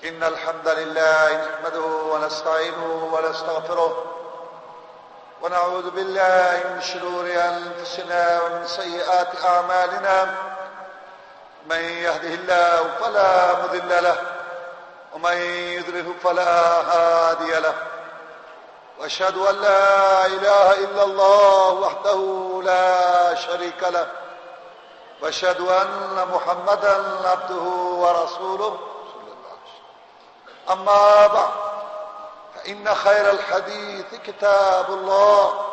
إن الحمد لله نحمده ونستعينه ونستغفره ونعوذ بالله من شرور أنفسنا ومن سيئات أعمالنا من يهده الله فلا مضل له ومن يضلل فلا هادي له وأشهد أن لا إله إلا الله وحده لا شريك له وأشهد أن محمدا عبده ورسوله أما بعد فإن خير الحديث كتاب الله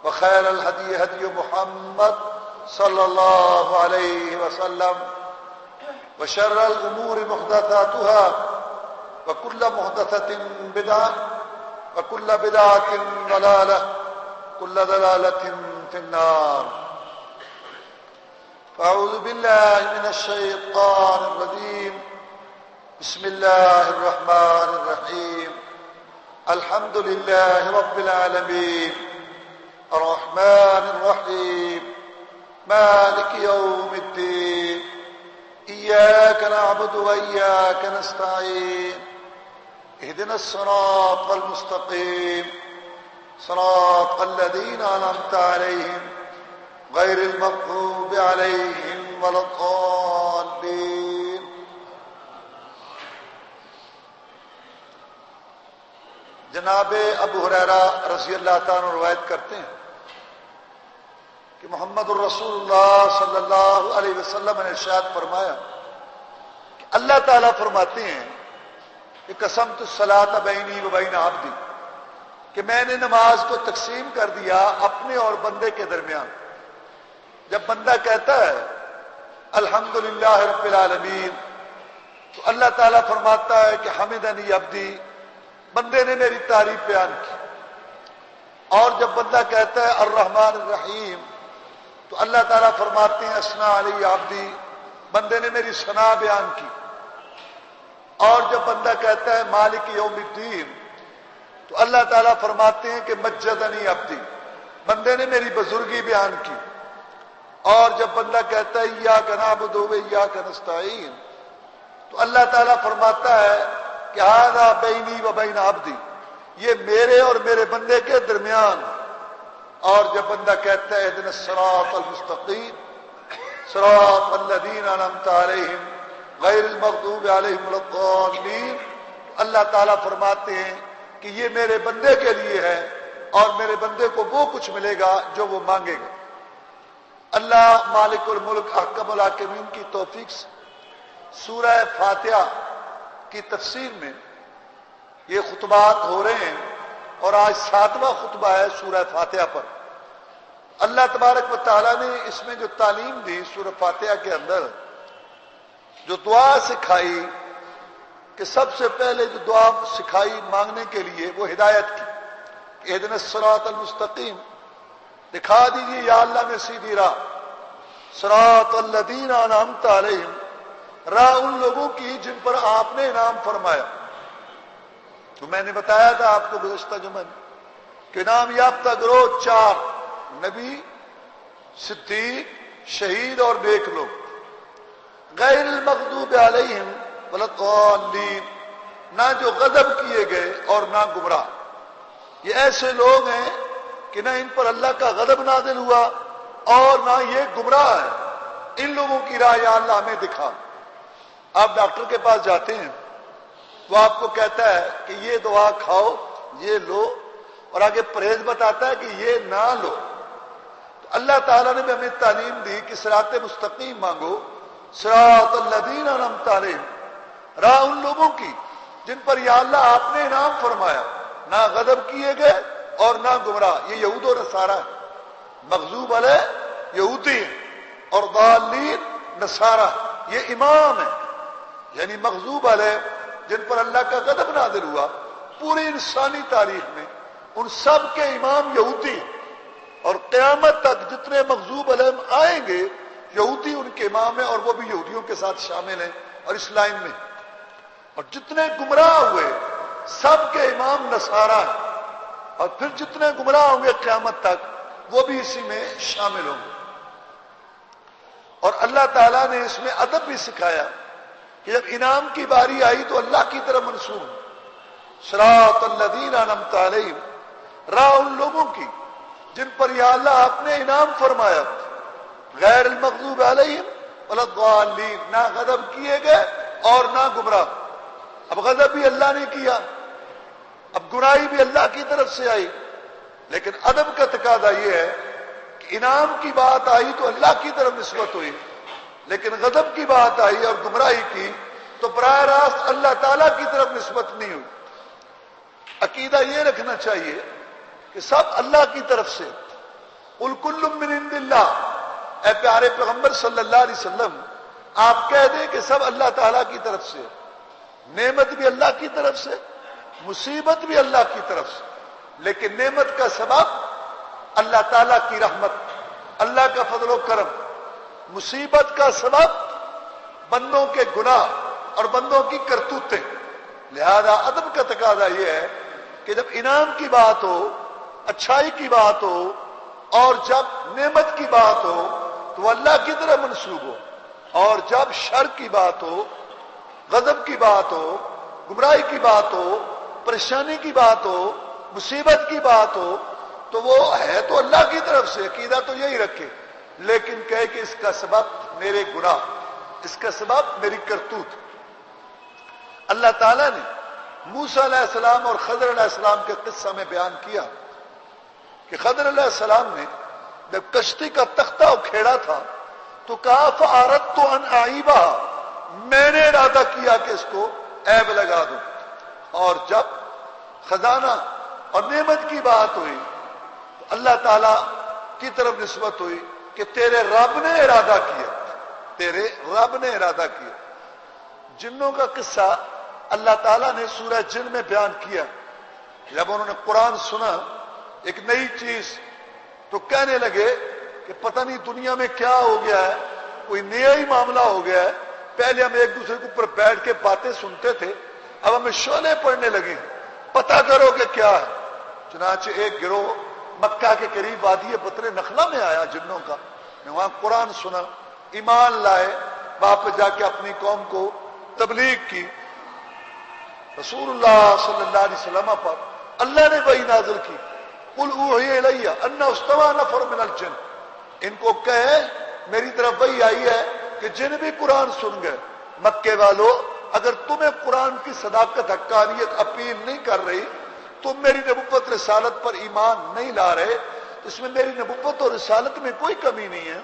وخير الهدي هدي محمد صلى الله عليه وسلم وشر الأمور محدثاتها وكل محدثة بدعة وكل بدعة ضلالة كل ضلالة في النار. فأعوذ بالله من الشيطان الرجيم. بسم الله الرحمن الرحيم. الحمد لله رب العالمين الرحمن الرحيم مالك يوم الدين إياك نعبد وإياك نستعين اهدنا الصراط المستقيم صراط الذين أنعمت عليهم غير المغضوب عليهم ولا الضالين. جناب ابو ہریرہ رضی اللہ تعالیٰ عنہ روایت کرتے ہیں کہ محمد الرسول اللہ صلی اللہ علیہ وسلم نے ارشاد فرمایا کہ اللہ تعالیٰ فرماتے ہیں کہ قسمت الصلاۃ بینی و بین عبدی، کہ میں نے نماز کو تقسیم کر دیا اپنے اور بندے کے درمیان. جب بندہ کہتا ہے الحمدللہ رب العالمین تو اللہ تعالیٰ فرماتا ہے کہ حمدنی عبدی، بندے نے میری تعریف بیان کی. اور جب بندہ کہتا ہے الرحمن الرحیم تو اللہ تعالیٰ فرماتے ہیں اثنا علی عبدی، بندے نے میری ثنا بیان کی. اور جب بندہ کہتا ہے مالک یوم الدین تو اللہ تعالیٰ فرماتے ہیں کہ مجدنی عبدی، بندے نے میری بزرگی بیان کی. اور جب بندہ کہتا ہے ایاک نعبد و ایاک نستعین تو اللہ تعالیٰ فرماتا ہے کہ ھذا بینی و بین عبدی، یہ میرے اور میرے بندے کے درمیان. اور جب بندہ کہتا ہے اہدنا الصراط المستقیم صراط الذین انعمت علیہم غیر المغضوب علیہم ولا الضالین، اللہ تعالیٰ فرماتے ہیں کہ یہ میرے بندے کے لیے ہے اور میرے بندے کو وہ کچھ ملے گا جو وہ مانگے گا. اللہ مالک الملک احکم الحاکمین کی توفیق سے سورہ فاتحہ کی تفسیر میں یہ خطبات ہو رہے ہیں اور آج 7واں خطبہ ہے سورہ فاتحہ پر. اللہ تبارک و تعالیٰ نے اس میں جو تعلیم دی سورہ فاتحہ کے اندر، جو دعا سکھائی، کہ سب سے پہلے جو دعا سکھائی مانگنے کے لیے وہ ہدایت کی، اہدنا الصراط المستقیم، دکھا دیجیے یا اللہ میں سیدھی راہ، صراط الذین انعمت علیہم، راہ ان لوگوں کی جن پر آپ نے انعام فرمایا. تو میں نے بتایا تھا آپ کو گزشتہ جمعہ کہ انعام یافتہ گروہ 4، نبی، صدیق، شہید اور نیک لوگ. غیر المغضوب علیہم ولا الضالین، نہ جو غضب کیے گئے اور نہ گمراہ. یہ ایسے لوگ ہیں کہ نہ ان پر اللہ کا غضب نازل ہوا اور نہ یہ گمراہ ہے. ان لوگوں کی راہ یا اللہ ہمیں دکھا. آپ ڈاکٹر کے پاس جاتے ہیں وہ آپ کو کہتا ہے کہ یہ دوا کھاؤ، یہ لو، اور آگے پرہیز بتاتا ہے کہ یہ نہ لو. تو اللہ تعالیٰ نے بھی ہمیں تعلیم دی کہ صراط مستقیم مانگو، صراط الذین انعمت علیہم، راہ ان لوگوں کی جن پر یا اللہ آپ نے انعام فرمایا، نہ غضب کیے گئے اور نہ گمراہ. یہ یہود و نصارہ ہے. مغضوب علیہ یہودی اور ضالین نصارہ، یہ امام ہے. یعنی مغضوب علیہ جن پر اللہ کا غضب نازل ہوا پوری انسانی تاریخ میں، ان سب کے امام یہودی ہیں. اور قیامت تک جتنے مغضوب علیہ آئیں گے یہودی ان کے امام ہیں، اور وہ بھی یہودیوں کے ساتھ شامل ہیں اور اس لائن میں. اور جتنے گمراہ ہوئے سب کے امام نصارہ ہیں، اور پھر جتنے گمراہ ہوں گے قیامت تک وہ بھی اسی میں شامل ہوں گے. اور اللہ تعالیٰ نے اس میں ادب بھی سکھایا کہ جب انعام کی باری آئی تو اللہ کی طرف منسوب. صراط الذین انعمت علیہم، راہ ان لوگوں کی جن پر یا اللہ آپ نے انعام فرمایا، غیر المغضوب علیہم ولا الضالین، نہ غضب کیے گئے اور نہ گمراہ. اب غضب بھی اللہ نے کیا، اب گناہی بھی اللہ کی طرف سے آئی، لیکن ادب کا تقاضا یہ ہے کہ انعام کی بات آئی تو اللہ کی طرف نسبت ہوئی، لیکن غضب کی بات آئی اور گمراہی کی تو براہ راست اللہ تعالیٰ کی طرف نسبت نہیں ہوئی. عقیدہ یہ رکھنا چاہیے کہ سب اللہ کی طرف سے. قل کل من عند اللہ، اے پیارے پیغمبر صلی اللہ علیہ وسلم آپ کہہ دیں کہ سب اللہ تعالیٰ کی طرف سے، نعمت بھی اللہ کی طرف سے، مصیبت بھی اللہ کی طرف سے، لیکن نعمت کا سبب اللہ تعالیٰ کی رحمت، اللہ کا فضل و کرم. مصیبت کا سبب بندوں کے گناہ اور بندوں کی کرتوتیں. لہذا ادب کا تقاضا یہ ہے کہ جب انعام کی بات ہو، اچھائی کی بات ہو، اور جب نعمت کی بات ہو تو وہ اللہ کی طرف منسوب ہو، اور جب شر کی بات ہو، غضب کی بات ہو، گمراہی کی بات ہو، پریشانی کی بات ہو، مصیبت کی بات ہو تو وہ ہے تو اللہ کی طرف سے. عقیدہ تو یہی رکھے، لیکن کہے کہ اس کا سبب میرے گناہ، اس کا سبب میری کرتوت. اللہ تعالیٰ نے موسیٰ علیہ السلام اور خضر علیہ السلام کے قصہ میں بیان کیا کہ خضر علیہ السلام نے جب کشتی کا تختہ اکھیڑا تھا تو کہا فَأَرَدْتُ أَنْ أَعِيبَهَا، میں نے ارادہ کیا کہ اس کو عیب لگا دوں. اور جب خزانہ اور نعمت کی بات ہوئی تو اللہ تعالیٰ کی طرف نسبت ہوئی کہ تیرے رب نے ارادہ کیا، تیرے رب نے ارادہ کیا. جنوں کا قصہ اللہ تعالیٰ نے سورہ جن میں بیان کیا. جب انہوں نے قرآن سنا ایک نئی چیز تو کہنے لگے کہ پتہ نہیں دنیا میں کیا ہو گیا ہے، کوئی نیا ہی معاملہ ہو گیا ہے. پہلے ہم ایک دوسرے کے اوپر بیٹھ کے باتیں سنتے تھے، اب ہمیں شعلے پڑنے لگے، پتہ کرو کہ کیا ہے. چنانچہ ایک گروہ مکہ کے قریب وادی بطر نخلا میں آیا جنوں کا، نے وہاں قرآن سنا، ایمان لائے، واپس جا کے اپنی قوم کو تبلیغ کی. رسول اللہ صلی اللہ علیہ وسلم پر اللہ نے وحی نازل کی، قل اوحی الی ان استمع نفر من الجن، ان کو کہے میری طرف وحی آئی ہے کہ جن بھی قرآن سن گئے. مکے والو اگر تمہیں قرآن کی صداقت حقانیت اپیل نہیں کر رہی، تم میری نبوت رسالت پر ایمان نہیں لا رہے، اس میں میری نبوت اور رسالت میں کوئی کمی نہیں ہے،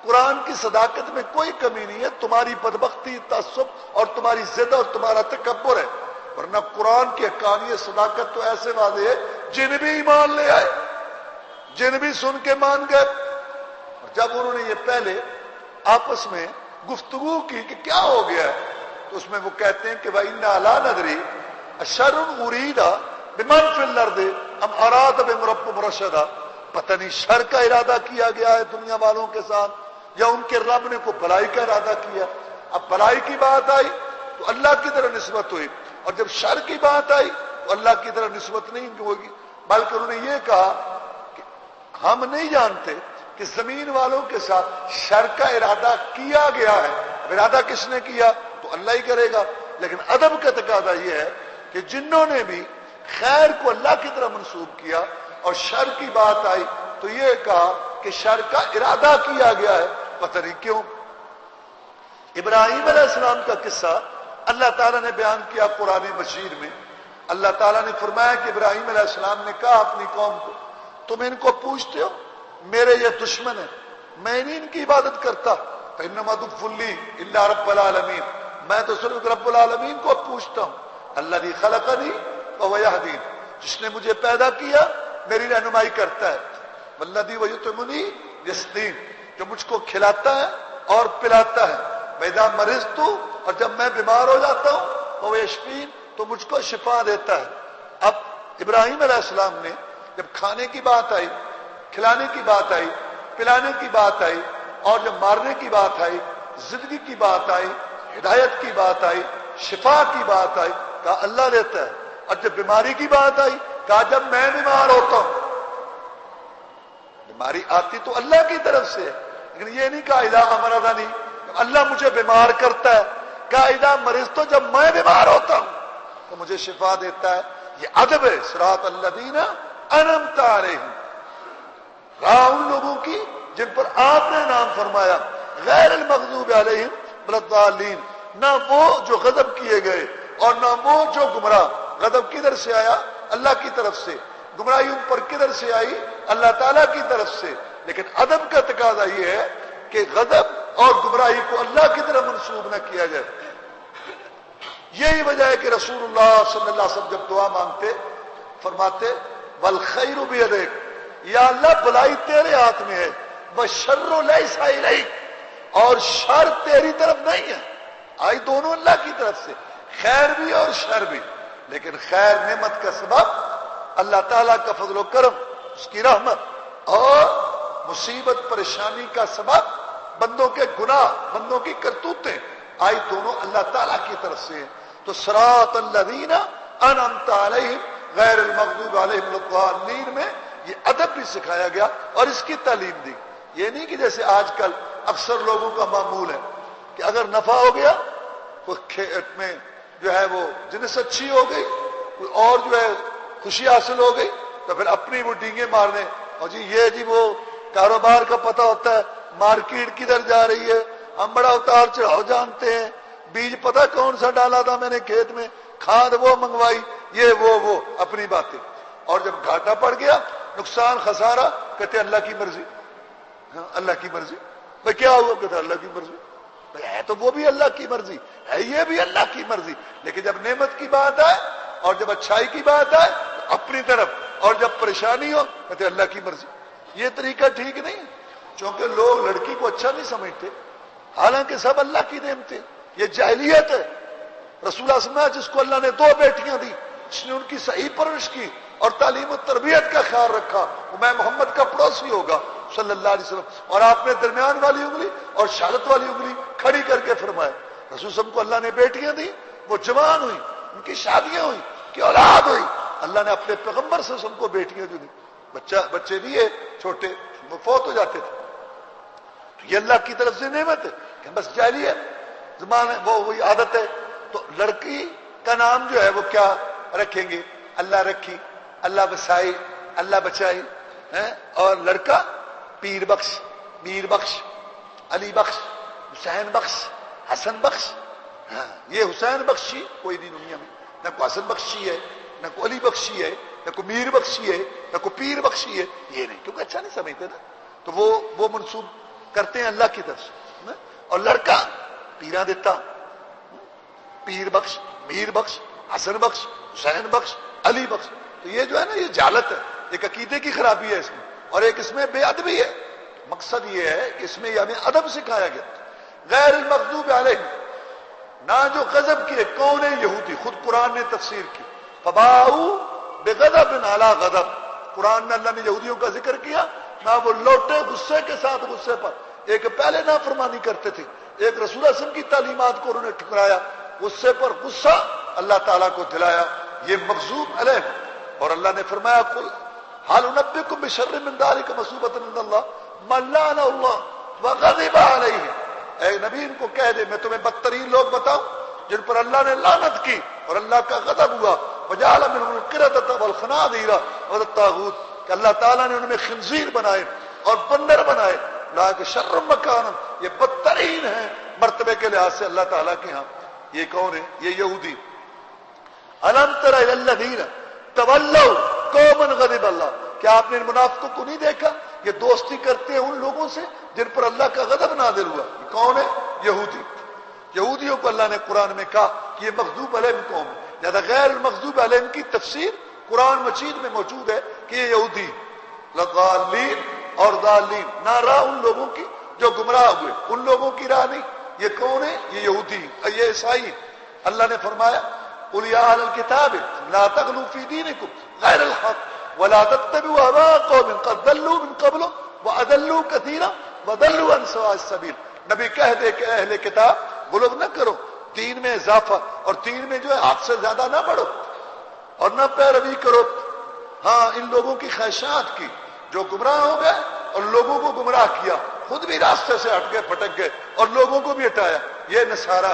قرآن کی صداقت میں کوئی کمی نہیں ہے. تمہاری بدبختی، تعصب اور تمہاری ضد اور تمہارا تکبر ہے، ورنہ قرآن کی حقانیت صداقت تو ایسے واضح ہے جن بھی ایمان لے آئے، جن بھی سن کے مان گئے. اور جب انہوں نے یہ پہلے آپس میں گفتگو کی کہ کیا ہو گیا ہے تو اس میں وہ کہتے ہیں کہ وَإِنَّا لَا نَدْرِي أَشَرٌ أُرِيدَ بِمَنْ فِي الْأَرْضِ أَمْ أَرَادَ بِهِمْ رَبُّهُمْ رَشَدًا، پتہ نہیں شر کا ارادہ کیا گیا ہے دنیا والوں کے ساتھ یا ان کے رب نے کوئی بھلائی کا ارادہ کیا. اب بھلائی کی بات آئی تو اللہ کی طرف نسبت ہوئی، اور جب شر کی بات آئی تو اللہ کی طرف نسبت نہیں ہوگی، بلکہ انہوں نے یہ کہا کہ ہم نہیں جانتے کہ زمین والوں کے ساتھ شر کا ارادہ کیا گیا ہے. ارادہ کس نے کیا تو اللہ ہی کرے گا. لیکن ادب کا تقاضا یہ ہے کہ جنہوں نے بھی خیر کو اللہ کی طرف منسوب کیا اور شر کی بات آئی تو یہ کہا کہ شر کا ارادہ کیا گیا ہے، پتہ نہیں کیوں. ابراہیم علیہ السلام کا قصہ اللہ تعالیٰ نے بیان کیا قرآن مجید میں. اللہ تعالیٰ نے فرمایا کہ ابراہیم علیہ السلام نے کہا اپنی قوم کو تم ان کو پوچھتے ہو میرے یہ دشمن ہیں، میں نہیں ان کی عبادت کرتا، فإنما تُوفُوا لِي إِلَّا رَبَّ الْعَالَمِينَ، میں تو صرف رب العالمین کو پوچھتا ہوں. الذی خلقنی وهو یہدین، جس نے مجھے پیدا کیا میری رہنمائی کرتا ہے. والذی یطعمنی یسقین، جو مجھ کو کھلاتا ہے اور پلاتا ہے. وَإِذَا مَرِضْتُ، اور جب میں بیمار ہو جاتا ہوں وَهُوَ یشفین، تو مجھ کو شفا دیتا ہے. اب ابراہیم علیہ السلام نے جب کھانے کی بات آئی، کھلانے کی بات آئی، پلانے کی بات آئی، اور جب مارنے کی بات آئی، زندگی کی بات آئی، ہدایت کی بات آئی، شفا کی بات آئی، کہا اللہ دیتا ہے. اور جب بیماری کی بات آئی کہا جب میں بیمار ہوتا ہوں. بیماری آتی تو اللہ کی طرف سے ہے، لیکن یہ نہیں کہا اذا امرضنی، اللہ مجھے بیمار کرتا ہے قاعدہ مریض تو جب میں بیمار ہوتا ہوں تو مجھے شفا دیتا ہے. یہ ادب ہے. صراط الذین انعمت علیہم، راہ ان لوگوں کی جن پر آپ نے نام فرمایا، غیر المغضوب علیہم ولا الضالین، نہ وہ جو غضب کیے گئے اور نہ وہ جو گمراہ. غضب کدھر سے آیا؟ اللہ کی طرف سے. گمراہی ان پر کدھر سے آئی؟ اللہ تعالیٰ کی طرف سے. لیکن ادب کا تقاضا یہ ہے کہ غضب اور گمراہی کو اللہ کی طرف منسوب نہ کیا جائے. یہی وجہ ہے کہ رسول اللہ صلی اللہ علیہ وسلم جب دعا مانگتے فرماتے والخیر بیدک، یا اللہ بھلائی تیرے ہاتھ میں ہے، والشر لیس الیک، اور شر تیری طرف نہیں ہے. آئی دونوں اللہ کی طرف سے، خیر بھی اور شر بھی. لیکن خیر نعمت کا سبب اللہ تعالیٰ کا فضل و کرم، اس کی رحمت، اور مصیبت پریشانی کا سبب بندوں کے گناہ، بندوں کی کرتوتیں، آئی دونوں اللہ تعالیٰ کی طرف سے ہیں. تو صراط الذین انعمت علیہم غیر المغضوب علیہم ولا الضالین میں یہ ادب بھی سکھایا گیا اور اس کی تعلیم دی. یہ نہیں کہ جیسے آج کل اکثر لوگوں کا معمول ہے کہ اگر نفع ہو گیا، کوئی کھیت میں جو ہے وہ جنس اچھی ہو گئی، کوئی اور جو ہے خوشی حاصل ہو گئی، تو پھر اپنی وہ ڈینگیں مارنے، اور جی یہ جی وہ کاروبار کا پتہ ہوتا ہے، مارکیٹ کدھر جا رہی ہے، ہم بڑا اتار چڑھاؤ جانتے ہیں، بیج پتہ کون سا ڈالا تھا میں نے کھیت میں، کھاد وہ منگوائی، یہ وہ اپنی باتیں. اور جب گھاٹا پڑ گیا، نقصان خسارہ، کہتے اللہ کی مرضی. ہاں اللہ کی مرضی. بھائی کیا ہوا؟ کہتے اللہ کی مرضی. ہے تو وہ بھی اللہ کی مرضی ہے، یہ بھی اللہ کی مرضی. لیکن جب نعمت کی بات آئے اور جب اچھائی کی بات آئے اپنی طرف، اور جب پریشانی ہو کہتے اللہ کی مرضی. یہ طریقہ ٹھیک نہیں ہے، چونکہ لوگ لڑکی کو اچھا نہیں سمجھتے، حالانکہ سب اللہ کی نعمتیں. یہ جاہلیت ہے. رسول اللہ صلی اللہ علیہ وسلم جس کو اللہ نے 2 بیٹیاں دی، اس نے ان کی صحیح پرورش کی اور تعلیم و تربیت کا خیال رکھا، وہ میں محمد کا پڑوسی ہوگا صلی اللہ علیہ وسلم. اور آپ نے درمیان والی انگلی اور شہادت والی انگلی کھڑی کر کے فرمایا. رسول صلی اللہ علیہ وسلم کو اللہ نے بیٹیاں دی، وہ جوان ہوئی، ان کی شادیاں ہوئی، کی اولاد ہوئی. اللہ نے اپنے پیغمبر سے سب کو بیٹیاں جو دی. بچے دیے چھوٹے، وہ فوت ہو جاتے تھے. تو یہ اللہ کی طرف سے نعمت ہے کہ بس جاہلیت زمان ہے، وہ وہی عادت ہے. تو لڑکی کا نام جو ہے وہ کیا رکھیں گے؟ اللہ رکھی، اللہ بسائی، اللہ بچائی. اور لڑکا پیر بخش، میر بخش، علی بخش، حسین بخش، حسن بخش. ہاں یہ حسین بخشی کوئی نہیں دنیا میں، نہ کوئی حسن بخشی ہے، نہ کوئی علی بخشی ہے، نہ کوئی میر بخشی ہے، نہ کوئی پیر بخشی ہے. یہ نہیں، کیونکہ اچھا نہیں سمجھتے نا، تو وہ منسوب کرتے ہیں اللہ کی طرف سے. اور لڑکا پیرا دیتا، پیر بخش، میر بخش، حسن بخش، حسین بخش، علی بخش. تو یہ جو ہے نا، یہ جہالت ہے، ایک عقیدے کی خرابی ہے اس میں، اور ایک اس میں بے ادبی ہے. مقصد یہ ہے کہ اس میں یہ ہمیں ادب سکھایا گیا. غیر المغضوب علیہم، نہ جو غضب کیے. کون ہے؟ یہودی. خود قرآن نے تفسیر کی، فباؤوا بغضب علی غضب. قرآن میں اللہ نے یہودیوں کا ذکر کیا، نہ وہ لوٹے غصے کے ساتھ غصے پر. ایک پہلے نافرمانی کرتے تھے، ایک رسول اللہ صلی اللہ علیہ وسلم کی تعلیمات کو انہوں نے ٹھکرایا، غصے پر غصہ اللہ تعالیٰ کو دلایا. یہ مغضوب علیہ. اور اللہ نے فرمایا قل هل انبئکم بشر من ذلک مثوبۃ عند اللہ من لعنہ اللہ وغضب علیہ. اے نبی ان کو کہہ دے، میں تمہیں بدترین لوگ بتاؤں جن پر اللہ نے لعنت کی اور اللہ کا غضب ہوا. وجعل منهم القردۃ والخنازیر والطاغوت، کہ اللہ تعالیٰ نے ان میں خنزیر بنائے اور بندر بنائے. لاک شر مکان، یہ بدترین ہیں مرتبے کے لحاظ سے اللہ تعالیٰ کے ہاں. یہ کون ہے؟ یہ یہودی. الم تر الی الذین تولوا قوما غضب اللہ، کیا آپ نے ان منافقوں کو نہیں دیکھا؟ یہ دوستی کرتے ہیں ان لوگوں سے جن پر اللہ کا غضب نازل ہوا. یہ کون ہے؟ یہودی. یہودیوں کو اللہ نے قرآن میں کہا کہ یہ مغضوب علیہم قوم ہے. لہذا غیر المغضوب علیہم کی تفسیر قرآن مجید میں موجود ہے کہ یہ یہودی. لضالین اور ضالین، نہ راہ ان لوگوں کی جو گمراہ ہوئے، ان لوگوں کی راہ نہیں. یہ کون ہے؟ یہ یہودی، یہ عیسائی. اللہ نے فرمایا قل یا اہل الکتاب لا تغلوا فی دینکم غیر الحق ولا تتبعوا اهواء قوم قد ضلوا من قبل واضلوا كثيرا وضلوا عن سواء السبیل. نبی کہہ دے کہ اہل کتاب غلو نہ کرو، دین میں اضافہ اور دین میں جو ہے حد سے زیادہ نہ بڑھو اور نہ پیروی کرو ہاں ان لوگوں کی خواہشات کی جو گمراہ ہو گئے اور لوگوں کو گمراہ کیا، خود بھی راستے سے ہٹ گئے، پھٹک گئے اور لوگوں کو بھی ہٹایا. یہ نصارہ،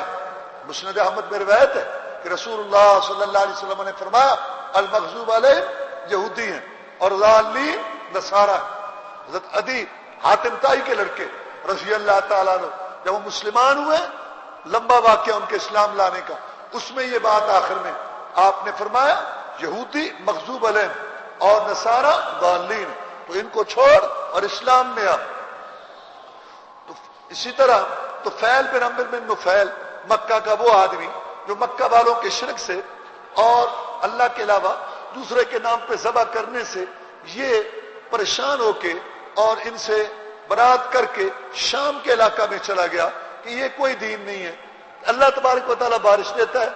مسند احمد میں روایت ہے کہ رسول اللہ صلی اللہ علیہ وسلم نے فرمایا المغضوب علیہم یہودی ہیں اور ضالین نصارہ ہیں۔ حضرت عدی حاتم طائی کے لڑکے رضی اللہ تعالیٰ عنہ جب وہ مسلمان ہوئے، لمبا واقعہ ان کے اسلام لانے کا، اس میں یہ بات آخر میں آپ نے فرمایا یہودی مغضوب علیہم اور نصارہ ضالین، تو ان کو چھوڑ اور اسلام میں آ۔ تو اسی طرح طفیل بن عمرو بن نفیل مکہ کا وہ آدمی جو مکہ والوں کے شرک سے اور اللہ کے علاوہ دوسرے کے نام پہ ذبح کرنے سے یہ پریشان ہو کے اور ان سے برات کر کے شام کے علاقہ میں چلا گیا کہ یہ کوئی دین نہیں ہے۔ اللہ تبارک و تعالیٰ بارش دیتا ہے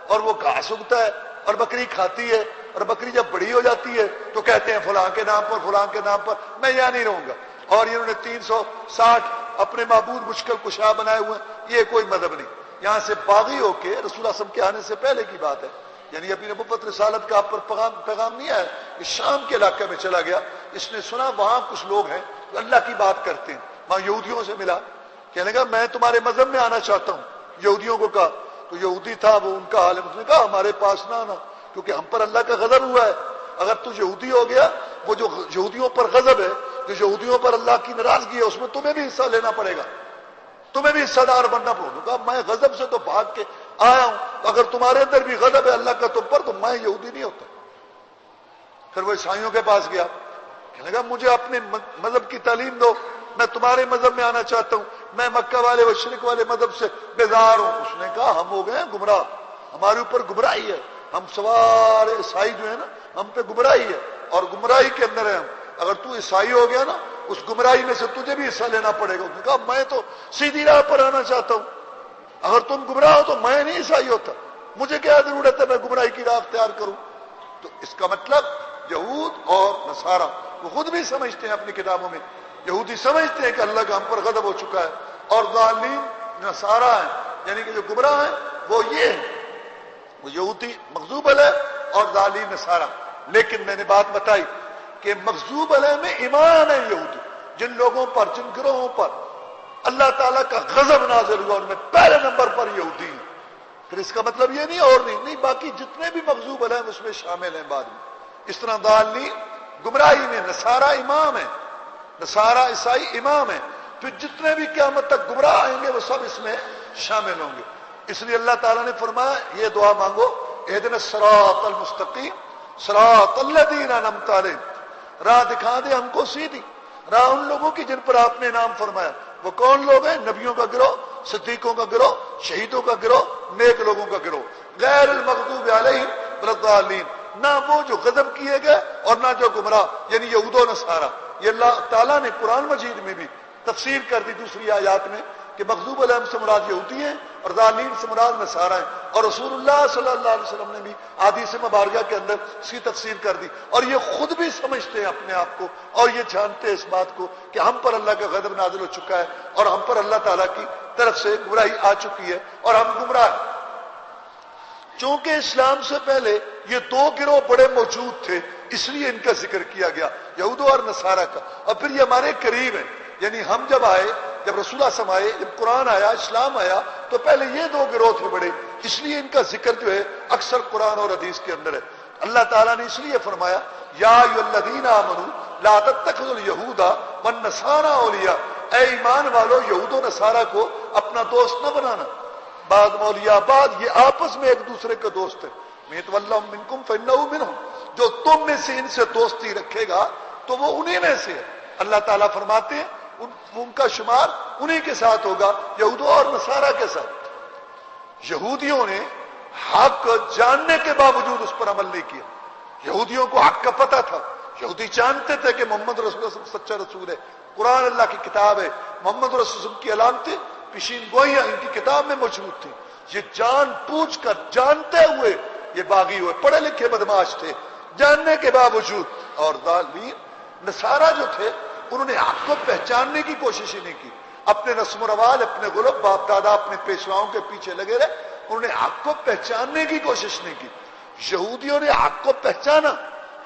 اور وہ گھاس اگتا ہے اور بکری کھاتی ہے، اور بکری جب بڑی ہو جاتی ہے تو کہتے ہیں فلاں کے نام پر فلاں کے نام پر میں یہاں نہیں رہوں گا، اور انہوں نے 360 اپنے معبود مشکل کشا بنائے ہوئے ہیں۔ یہ کوئی مذہب نہیں۔ یہاں سے باغی ہو کے رسول اللہ صلی اللہ علیہ وسلم کے آنے سے پہلے کی بات ہے، یعنی ابھی نبوت رسالت کا آپ پر پیغام نہیں آیا کہ شام کے علاقے میں چلا گیا، اس نے سنا وہاں کچھ لوگ ہیں جو اللہ کی بات کرتے ہیں، وہاں یہودیوں سے ملا، کہنے لگا میں تمہارے مذہب میں آنا چاہتا ہوں۔ یہودیوں کو کہا، تو یہودی تھا وہ ان کا عالم، اس نے کہا ہمارے پاس نہ آنا کیونکہ ہم پر اللہ کا غضب ہوا ہے۔ اگر تو یہودی ہو گیا، وہ جو یہودیوں پر غضب ہے، جو یہودیوں پر اللہ کی ناراضگی ہے، اس میں تمہیں بھی حصہ لینا پڑے گا، تمہیں بھی حصہ دار بننا پڑے گا۔ میں غضب سے تو بھاگ کے آیا ہوں، اگر تمہارے اندر بھی غضب ہے اللہ کا تم پر، تو میں یہودی نہیں ہوتا۔ پھر وہ عیسائیوں کے پاس گیا، کہنے لگا مجھے اپنے مذہب کی تعلیم دو، میں تمہارے مذہب میں آنا چاہتا ہوں، میں مکہ والے و شرک والے مذہب سے بیزار ہوں۔ اس نے کہا ہم ہو گئے ہیں گمراہ، ہمارے اوپر گمراہی ہے، ہم سوار عیسائی جو ہے نا ہم پہ گمراہی ہے اور گمراہی کے اندر ہے ہم، اگر تو عیسائی ہو گیا نا اس گمراہی میں سے تجھے بھی حصہ لینا پڑے گا۔ اس نے کہا میں تو سیدھی راہ پر آنا چاہتا ہوں، اگر تم گمراہ ہو تو میں نہیں عیسائی ہوتا، مجھے کیا ضرورت ہے میں گمراہی کی راہ اختیار کروں۔ تو اس کا مطلب یہود اور نصارہ وہ خود بھی سمجھتے ہیں اپنی کتابوں میں، یہودی سمجھتے ہیں کہ اللہ کا ہم پر غضب ہو چکا ہے، اور ظالم نصارہ ہیں یعنی کہ جو گمراہ ہیں وہ یہ ہیں، وہ یہودی مغضوب علیہ اور ظالم نصارہ۔ لیکن میں نے بات بتائی کہ مغضوب علیہ میں ایمان ہے یہودی، جن لوگوں پر جن گروہوں پر اللہ تعالیٰ کا غضب نازل ہوا ان میں پہلے نمبر پر یہودی ہیں۔ پھر اس کا مطلب یہ نہیں اور نہیں باقی جتنے بھی مغضوب علیہ اس میں شامل ہیں بعد میں۔ اس طرح ظالم گمراہی میں، نصارہ امام ہے، نصارہ عیسائی امام ہے، پھر جتنے بھی قیامت تک گمراہ آئیں گے وہ سب اس میں شامل ہوں گے۔ اس لیے اللہ تعالیٰ نے فرمایا یہ دعا مانگو اہدنا الصراط المستقیم صراط الذین انعمت علیہم، راہ دکھا دے ہم کو سیدھی راہ ان لوگوں کی جن پر آپ نے نام فرمایا۔ وہ کون لوگ ہیں؟ نبیوں کا گروہ، صدیقوں کا گروہ، شہیدوں کا گروہ، نیک لوگوں کا گروہ، غیر المغضوب علیہم ولا الضالین، نہ وہ جو غضب کیے گئے اور نہ جو گمراہ یعنی یہود و نصارہ۔ یہ اللہ تعالیٰ نے قرآن مجید میں بھی تفسیر کر دی دوسری آیات میں کہ مغضوب علیہم سے مراد یہودی ہیں اور ظالمین سے مراد نصارہ ہیں، اور رسول اللہ صلی اللہ علیہ وسلم نے بھی حدیث مبارکہ کے اندر اس کی تفسیر کر دی، اور یہ خود بھی سمجھتے ہیں اپنے آپ کو اور یہ جانتے ہیں اس بات کو کہ ہم پر اللہ کا غضب نازل ہو چکا ہے اور ہم پر اللہ تعالیٰ کی طرف سے گمراہی آ چکی ہے اور ہم گمراہ ہیں۔ چونکہ اسلام سے پہلے یہ دو گروہ بڑے موجود تھے اس لیے ان کا ذکر کیا گیا، یہود اور نصارہ کا، اور پھر یہ ہمارے قریب ہیں، یعنی ہم جب آئے، جب رسول اللہ صلی اللہ علیہ وسلم آئے، جب قرآن آیا، اسلام آیا، تو پہلے یہ دو گروہ تھے بڑے، اس لیے ان کا ذکر جو ہے اکثر قرآن اور حدیث کے اندر ہے۔ اللہ تعالیٰ نے اس لیے فرمایا یا ایھا الذین آمنوا لا تتخذوا اليہود والنصارى اولیاء، اے ایمان والو یہود و نصارہ کو اپنا دوست نہ بنانا، بعد مولیاء بعد، یہ آپس میں ایک دوسرے کے دوست ہیں، من یتولہم منکم فانہ منہم، جو تم میں سے ان سے دوستی رکھے گا تو وہ انہی میں سے ہے۔ اللہ تعالیٰ فرماتے ہیں ان کا شمار انہی کے ساتھ ہوگا، یہودوں اور نصارہ کے ساتھ۔ یہودیوں نے حق جاننے کے باوجود اس پر عمل نہیں کیا، یہودیوں کو حق کا پتہ تھا، یہودی جانتے تھے کہ محمد رسول اللہ صلی اللہ علیہ وسلم سچا رسول ہے، قرآن اللہ کی کتاب ہے، محمد رسول اللہ صلی اللہ علیہ وسلم کی علامتیں پیشین گوئیاں ان کی کتاب میں موجود تھی، یہ جان بوجھ کر جانتے ہوئے یہ باغی ہوئے، پڑھے لکھے بدماش تھے جاننے کے باوجود۔ اور ظالمین نصارہ جو تھے انہوں نے حق کو پہچاننے کی کوشش ہی نہیں کی، اپنے رسم و رواج، اپنے غلب باپ دادا، اپنے پیشواؤں کے پیچھے لگے رہے، انہوں نے حق کو پہچاننے کی کوشش نہیں کی۔ یہودیوں نے حق کو پہچانا،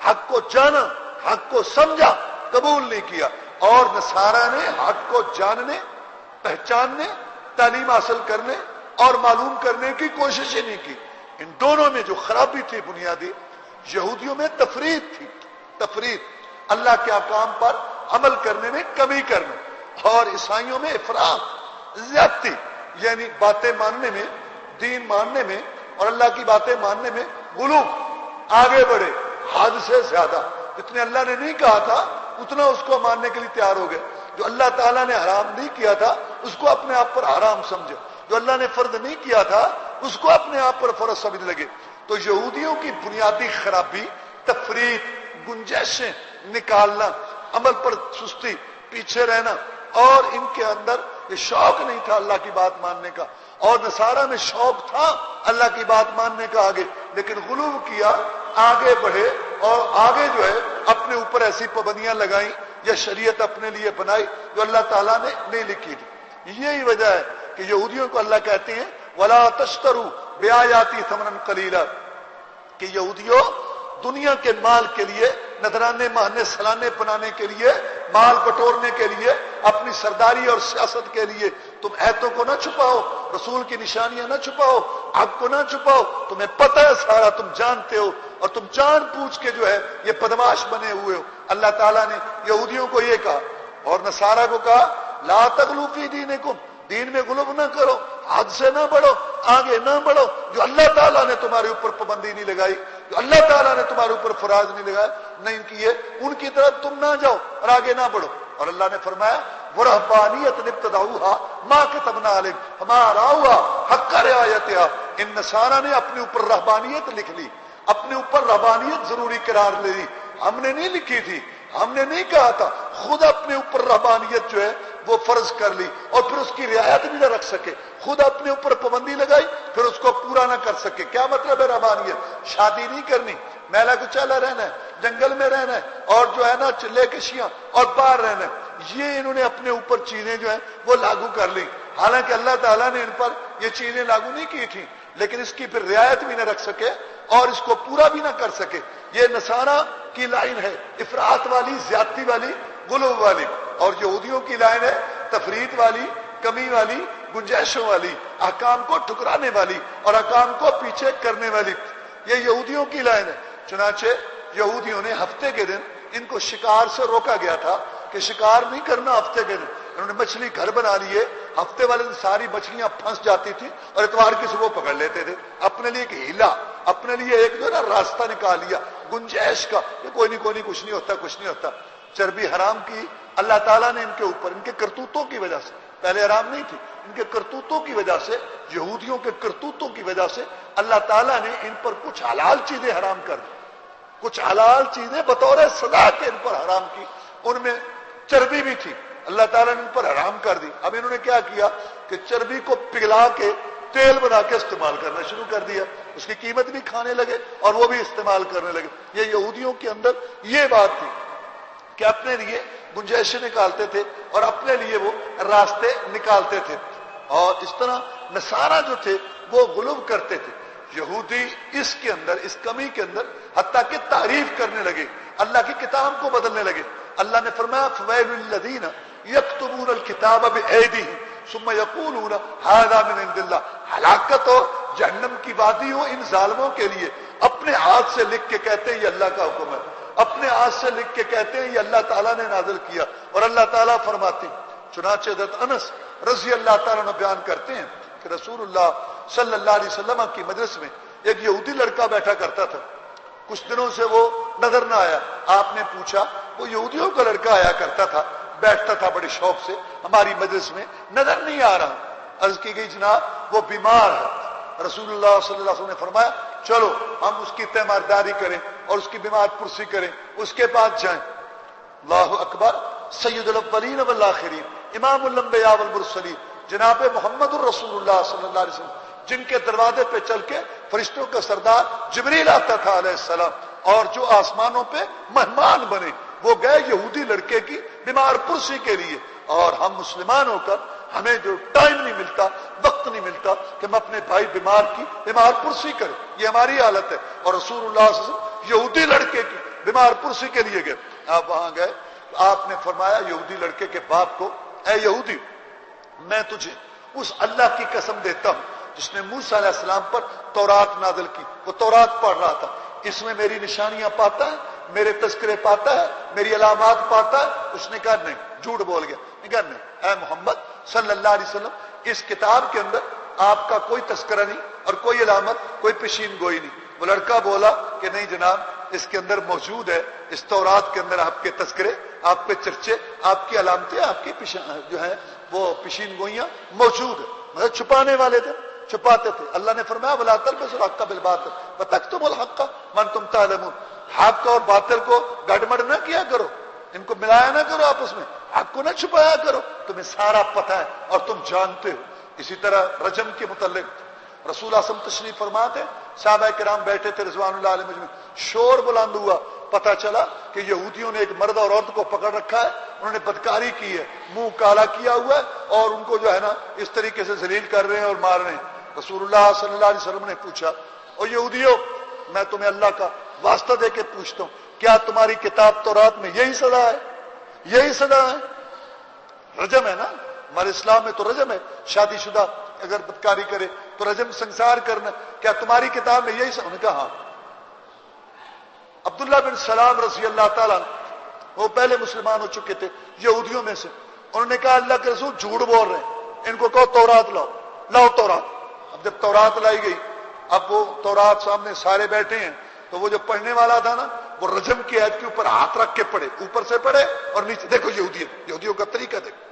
حق کو جانا، حق کو سمجھا، قبول نہیں کیا، اور نصارہ نے حق کو جاننے، پہچاننے، تعلیم حاصل کرنے اور معلوم کرنے کی کوشش ہی نہیں کی۔ ان دونوں میں جو خرابی تھی بنیادی، یہودیوں میں تفرید تھی، تفرید، اللہ کے احکام پر عمل کرنے میں کمی کرنا، اور عیسائیوں میں افراط، زیادتی، یعنی باتیں ماننے میں، دین ماننے میں اور اللہ کی باتیں ماننے میں غلو، آگے بڑھے حد سے زیادہ، جتنے اللہ نے نہیں کہا تھا اتنا اس کو ماننے کے لیے تیار ہو گئے، جو اللہ تعالیٰ نے حرام نہیں کیا تھا اس کو اپنے آپ پر حرام سمجھے، جو اللہ نے فرض نہیں کیا تھا اس کو اپنے آپ پر فرض سمجھ لگے۔ تو یہودیوں کی بنیادی خرابی تفرید، گنجائشیں نکالنا، عمل پر سستی، پیچھے رہنا، اور ان کے اندر یہ شوق نہیں تھا اللہ کی بات ماننے کا، اور نصارہ میں شوق تھا اللہ کی بات ماننے کا آگے، لیکن غلو کیا، آگے بڑھے اور آگے جو ہے اپنے اوپر ایسی پابندیاں لگائیں یا شریعت اپنے لیے بنائی جو اللہ تعالیٰ نے نہیں لکھی تھی۔ یہی وجہ ہے کہ یہودیوں کو اللہ کہتے ہیں وَلَا تَشْتَرُوا بِآيَاتِي ثَمَنًا قَلِيلًا، کہ یہودیوں دنیا کے مال کے لیے، نذرانے ماہنے سلانے بنانے کے لیے، مال بٹورنے کے لیے، اپنی سرداری اور سیاست کے لیے تم ایتوں کو نہ چھپاؤ، رسول کی نشانیاں نہ چھپاؤ، حق کو نہ چھپاؤ، تمہیں پتہ ہے سارا، تم جانتے ہو، اور تم جان پوچھ کے جو ہے یہ بدماش بنے ہوئے ہو۔ اللہ تعالیٰ نے یہودیوں کو یہ کہا اور نصارہ کو کہا لا تغلوا فی دینکم، دین میں غلو نہ کرو، حد سے نہ بڑھو، آگے نہ بڑھو، جو اللہ تعالیٰ نے تمہارے اوپر پابندی نہیں لگائی، جو اللہ تعالیٰ نے تمہارے اوپر فرائض نہیں لگایا، نہیں کیے، ان کی طرف تم نہ جاؤ اور آگے نہ بڑھو۔ اور اللہ نے فرمایا وَرَهْبَانِيَّةً ابْتَدَعُوهَا مَا كَتَبْنَا عَلَيْهِمْ فَمَا رَعَوْهَا حَقَّ رِعَایَتِهَا، ان نصارہ نے اپنے اوپر رہبانیت لکھ لی، اپنے اوپر رہبانیت ضروری قرار لے لی، ہم نے نہیں لکھی تھی، ہم نے نہیں کہا تھا، خود اپنے اوپر رہبانیت جو ہے وہ فرض کر لی، اور پھر اس کی رعایت بھی نہ رکھ سکے، خود اپنے اوپر پابندی لگائی پھر اس کو پورا نہ کر سکے۔ کیا مطلب ہے رہبانیت؟ شادی نہیں کرنی، میلا کچالا رہنا ہے، جنگل میں رہنا ہے، اور جو ہے نا چلے کشیاں اور باہر رہنا ہے، یہ انہوں نے اپنے اوپر چیزیں جو ہیں وہ لاگو کر لی، حالانکہ اللہ تعالیٰ نے ان پر یہ چیزیں لاگو نہیں کی تھی، لیکن اس کی پھر رعایت بھی نہ رکھ سکے اور اس کو پورا بھی نہ کر سکے۔ یہ نصارہ کی لائن ہے افراط والی، زیادتی والی، غلو والی، اور یہودیوں کی لائن ہے تفرید والی، کمی والی، گنجائشوں والی، احکام کو ٹھکرانے والی اور احکام کو پیچھے کرنے والی، یہ یہودیوں کی لائن ہے۔ چنانچہ یہودیوں نے ہفتے کے دن ان کو شکار سے روکا گیا تھا کہ شکار نہیں کرنا ہفتے کے دن، انہوں نے مچھلی گھر بنا لیے، ہفتے والے دن ساری مچھلیاں پھنس جاتی تھی اور اتوار کی صبح پکڑ لیتے تھے، اپنے لیے ایک ہیلا، اپنے لیے ایک جو ہے نا راستہ نکال لیا گنجائش کا، یہ کوئی نہیں کچھ نہیں ہوتا، کچھ نہیں ہوتا۔ چربی حرام کی اللہ تعالیٰ نے ان کے اوپر، ان کے کرتوتوں کی وجہ سے، پہلے حرام نہیں تھی، ان کے کرتوتوں کی وجہ سے، یہودیوں کے کرتوتوں کی وجہ سے اللہ تعالیٰ نے ان پر کچھ حلال چیزیں حرام کر دی، کچھ حلال چیزیں بطور سزا کے ان پر حرام کی، ان میں چربی بھی تھی، اللہ تعالیٰ نے ان پر حرام کر دی۔ اب انہوں نے کیا کیا کہ چربی کو پگھلا کے تیل بنا کے استعمال کرنا شروع کر دیا، اس کی قیمت بھی کھانے لگے اور وہ بھی استعمال کرنے لگے۔ یہ یہودیوں کے اندر یہ بات تھی کہ اپنے لیے گنجائشیں نکالتے تھے اور اپنے لیے وہ راستے نکالتے تھے، اور اس طرح نصارہ جو تھے وہ غلو کرتے تھے۔ یہودی اس کے اندر، اس کمی کے اندر حتیٰ کہ تعریف کرنے لگے، اللہ کی کتاب کو بدلنے لگے۔ اللہ نے فرمایا فَوَيْلٌ لِّلَّذِينَ يَكْتُبُونَ الْكِتَابَ بِأَيْدِيهِمْ ثُمَّ يَقُولُونَ هَٰذَا مِنْ عِندِ اللَّهِ، ہلاکت ہو، جہنم کی وادی ہو ان ظالموں کے لیے، اپنے ہاتھ سے لکھ کے کہتے ہیں یہ اللہ کا حکم ہے، اپنے ہاتھ سے لکھ کے کہتے ہیں یہ اللہ تعالیٰ نے نازل کیا، اور اللہ تعالیٰ فرماتے ہیں۔ چنانچہ حضرت انس رضی اللہ تعالیٰ عنہ بیان کرتے ہیں کہ رسول اللہ صلی اللہ علیہ وسلم کی مجلس میں ایک یہودی لڑکا بیٹھا کرتا تھا، کچھ دنوں سے وہ نظر نہ آیا، آپ نے پوچھا، وہ یہودیوں کا لڑکا آیا کرتا تھا، بیٹھتا تھا بڑے شوق سے ہماری مجلس میں، نظر نہیں آ رہا۔ عرض کی گئی جناب وہ بیمار ہے۔ رسول اللہ صلی اللہ علیہ وسلم نے فرمایا چلو ہم اس کی تیمارداری کریں اور اس کی بیمار پرسی کریں، اس کے پاس جائیں۔ اللہ اکبر، سید الاولین والآخرین، امام الانبیاء والمرسلین، جناب محمد الرسول اللہ صلی اللہ علیہ وسلم، جن کے دروازے پہ چل کے فرشتوں کا سردار جبریل آتا تھا علیہ السلام، اور جو آسمانوں پہ مہمان بنے، وہ گئے یہودی لڑکے کی بیمار پرسی کے لیے، اور ہم مسلمان ہو کر ہمیں جو ٹائم نہیں ملتا، وقت نہیں ملتا کہ ہم اپنے بھائی بیمار کی بیمار پرسی کریں، یہ ہماری حالت ہے۔ اور رسول اللہ صلی اللہ علیہ وسلم یہودی لڑکے کی بیمار پرسی کے لیے گئے، آپ وہاں گئے، آپ نے فرمایا یہودی لڑکے کے باپ کو، اے یہودی، میں تجھے اس اللہ کی قسم دیتا ہوں جس نے موسیٰ علیہ السلام پر تورات نازل کی، وہ تورات پڑھ رہا تھا، اس میں میری نشانیاں پاتا ہے، میرے تذکرے پاتا ہے، میری علامات پاتا ہے؟ اس نے کہا نہیں، جھوٹ بول گیا۔ کہا نہیں، اے محمد صلی اللہ علیہ وسلم، اس کتاب کے اندر آپ کا کوئی تذکرہ نہیں اور کوئی علامت، کوئی پیشین گوئی نہیں۔ وہ لڑکا بولا کہ نہیں جناب، اس کے اندر موجود ہے، اس تورات کے اندر آپ کے تذکرے، آپ کے چرچے، آپ کی علامتیں، آپ کی جو ہے وہ پیشین گوئیاں موجود ہے، مگر چھپانے والے تھے، چھپاتے تھے۔ اللہ نے فرمایا وَلَا تَلْبِسُوا الْحَقَّ بِالْبَاطِلِ وَتَكْتُمُوا الْحَقَّ وَأَنْتُمْ تَعْلَمُونَ۔ حق اور باطل کو گڑبڑ نہ کیا کرو، ان کو ملایا نہ کرو آپس میں، حق کو نہ چھپایا کرو، تمہیں سارا پتہ ہے اور تم جانتے ہو۔ اسی طرح رجم کے متعلق رسول اللہ صلی اللہ علیہ وسلم تشریف فرما تھے، صحابہ کرام بیٹھے تھے رضوان اللہ علیہ مجمعین، شور بلند ہوا، پتہ چلا کہ یہودیوں نے ایک مرد اور عورت کو پکڑ رکھا ہے، انہوں نے بدکاری کی ہے، منہ کالا کیا ہوا ہے اور ان کو جو ہے نا اس طریقے سے ذلیل کر رہے ہیں اور مار رہے ہیں۔ رسول اللہ صلی اللہ علیہ وسلم نے پوچھا، او یہودیوں، میں تمہیں اللہ کا واسطہ دے کے پوچھتا ہوں، کیا تمہاری کتاب تورات میں یہی سزا ہے؟ یہی سزا ہے؟ رجم ہے نا، ہمارے اسلام میں تو رجم ہے، شادی شدہ اگر بدکاری کرے تو رجم سنسار کرنا، کیا تمہاری کتاب میں یہی سزا؟ انہوں نے کہا ہاں۔ عبداللہ بن سلام رضی اللہ تعالیٰ وہ پہلے مسلمان ہو چکے تھے یہودیوں میں سے، انہوں نے کہا اللہ کے رسول جھوٹ بول رہے ہیں، ان کو کہو تورات لاؤ، لاؤ تورات۔ اب جب تورات لائی گئی، اب وہ تورات سامنے سارے بیٹھے ہیں، تو وہ جو پڑھنے والا تھا نا، وہ رجم کی عہد کے اوپر ہاتھ رکھ کے پڑھے، اوپر سے پڑھے اور نیچے، دیکھو یہودیوں کا طریقہ دیکھو،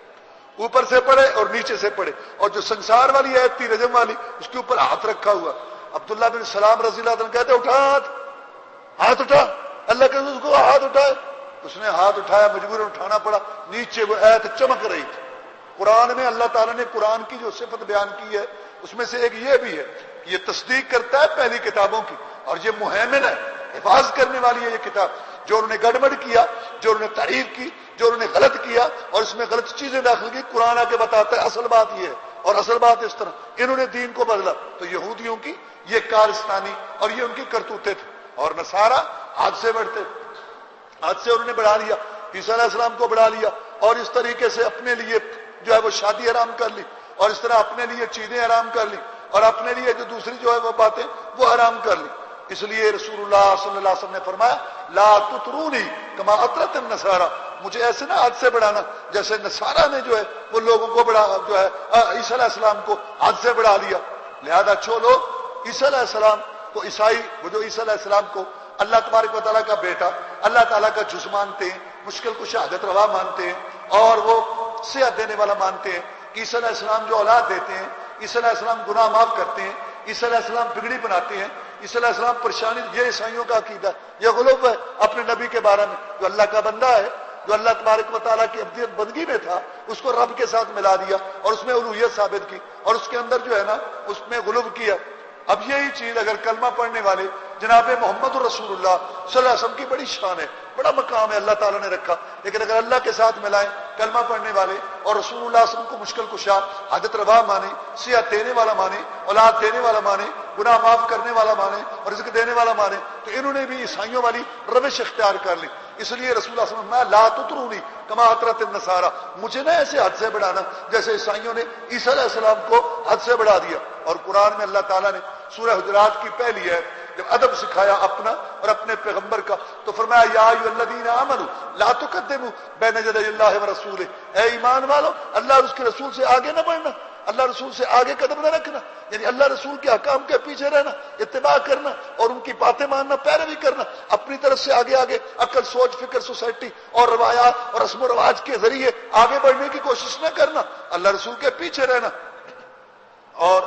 اوپر سے پڑھے اور نیچے سے پڑھے، اور جو سنسار والی عہد تھی رجم والی، اس کے اوپر ہاتھ رکھا ہوا۔ عبداللہ بن سلام رضی اللہ عنہ کہتے اٹھا ہاتھ اٹھا، اللہ کے رسول کو ہاتھ اٹھائے، اس نے ہاتھ اٹھایا، مجبور اٹھانا پڑا، نیچے وہ آیت چمک رہی تھی۔ قرآن میں اللہ تعالیٰ نے قرآن کی جو صفت بیان کی ہے اس میں سے ایک یہ بھی ہے کہ یہ تصدیق کرتا ہے پہلی کتابوں کی، اور یہ مہیمن ہے، حفاظ کرنے والی ہے یہ کتاب۔ جو انہوں نے گڑبڑ کیا، جو انہوں نے تعریف کی، جو انہوں نے غلط کیا اور اس میں غلط چیزیں داخل کی، قرآن آ کے بتاتا ہے اصل بات یہ ہے اور اصل بات اس طرح، انہوں نے دین کو بدلا۔ تو یہودیوں کی یہ کارستانی اور یہ ان کی کرتوتیں تھے، اور نصارہ حد سے بڑھتے، حد سے انہوں نے بڑھا لیا، عیسیٰ علیہ السلام کو بڑھا لیا، اور اس طریقے سے اپنے لیے جو ہے وہ شادی حرام کر لی، اور اس طرح اپنے لیے چیزیں حرام کر لی، اور اپنے لیے جو دوسری جو ہے وہ باتیں وہ حرام کر لی۔ اس لیے رسول اللہ صلی اللہ علیہ وسلم نے فرمایا لا تطرونی کما اطرت النصارى، مجھے ایسے نہ حد سے بڑھانا جیسے نصارہ نے جو ہے وہ لوگوں کو بڑھا، جو ہے عیسیٰ علیہ السلام کو حد سے بڑھا لیا۔ لہذا جو لوگ عیسیٰ علیہ السلام کو عیسائی، وہ جو عیسیٰ علیہ السلام کو اللہ تبارک و تعالیٰ کا بیٹا، اللہ تعالیٰ کا جز مانتے ہیں، مشکل کشا حاجت روا مانتے ہیں، اور وہ صحت دینے والا مانتے ہیں، عیسیٰ علیہ السلام جو اولاد دیتے ہیں، عیسیٰ علیہ السلام گناہ معاف کرتے ہیں، عیسیٰ علیہ السلام بگڑی بناتے ہیں، عیسیٰ علیہ السلام پریشانی، یہ عیسائیوں کا عقیدہ، یہ غلو ہے اپنے نبی کے بارے میں، جو اللہ کا بندہ ہے، جو اللہ تبارک و تعالیٰ کی ابدیت بندگی میں تھا، اس کو رب کے ساتھ ملا دیا اور اس میں الوہیت ثابت کی، اور اس کے اندر جو ہے نا اس میں غلو کیا۔ اب یہی چیز اگر کلمہ پڑھنے والے جناب محمد رسول اللہ صلی اللہ علیہ وسلم کی بڑی شان ہے، بڑا مقام ہے اللہ تعالیٰ نے رکھا، لیکن اگر اللہ کے ساتھ ملائیں کلمہ پڑھنے والے اور رسول اللہ صلی اللہ علیہ وسلم کو مشکل کشا، حاجت روا مانے، صحت دینے والا مانے، اولاد دینے والا مانے، گناہ معاف کرنے والا مانے اور رزق دینے والا مانے، تو انہوں نے بھی عیسائیوں والی روش اختیار کر لی۔ اس لیے رسول اللہ صلی اللہ علیہ وسلم لا تطرونی کما اطرت النصارى، مجھے نہ ایسے حد سے بڑھانا جیسے عیسائیوں نے عیسیٰ علیہ السلام کو حد سے بڑھا دیا۔ اور قرآن میں اللہ تعالیٰ نے سورہ حجرات کی پہلی ہے جب ادب سکھایا اپنا اور اپنے پیغمبر کا، تو فرمایا یا ایھا الذین آمنوا لا تقدموا بین یدی اللہ ورسولہ، اے ایمان والو اللہ اور اس کے رسول سے آگے نہ بڑھنا، اللہ رسول سے آگے قدم نہ رکھنا، یعنی اللہ رسول کے احکام کے پیچھے رہنا، اتباع کرنا اور ان کی باتیں ماننا، پیروی کرنا، اپنی طرف سے آگے آگے عقل، سوچ، فکر، سوسائٹی اور روایات اور رسم و رواج کے ذریعے آگے بڑھنے کی کوشش نہ کرنا، اللہ رسول کے پیچھے رہنا۔ اور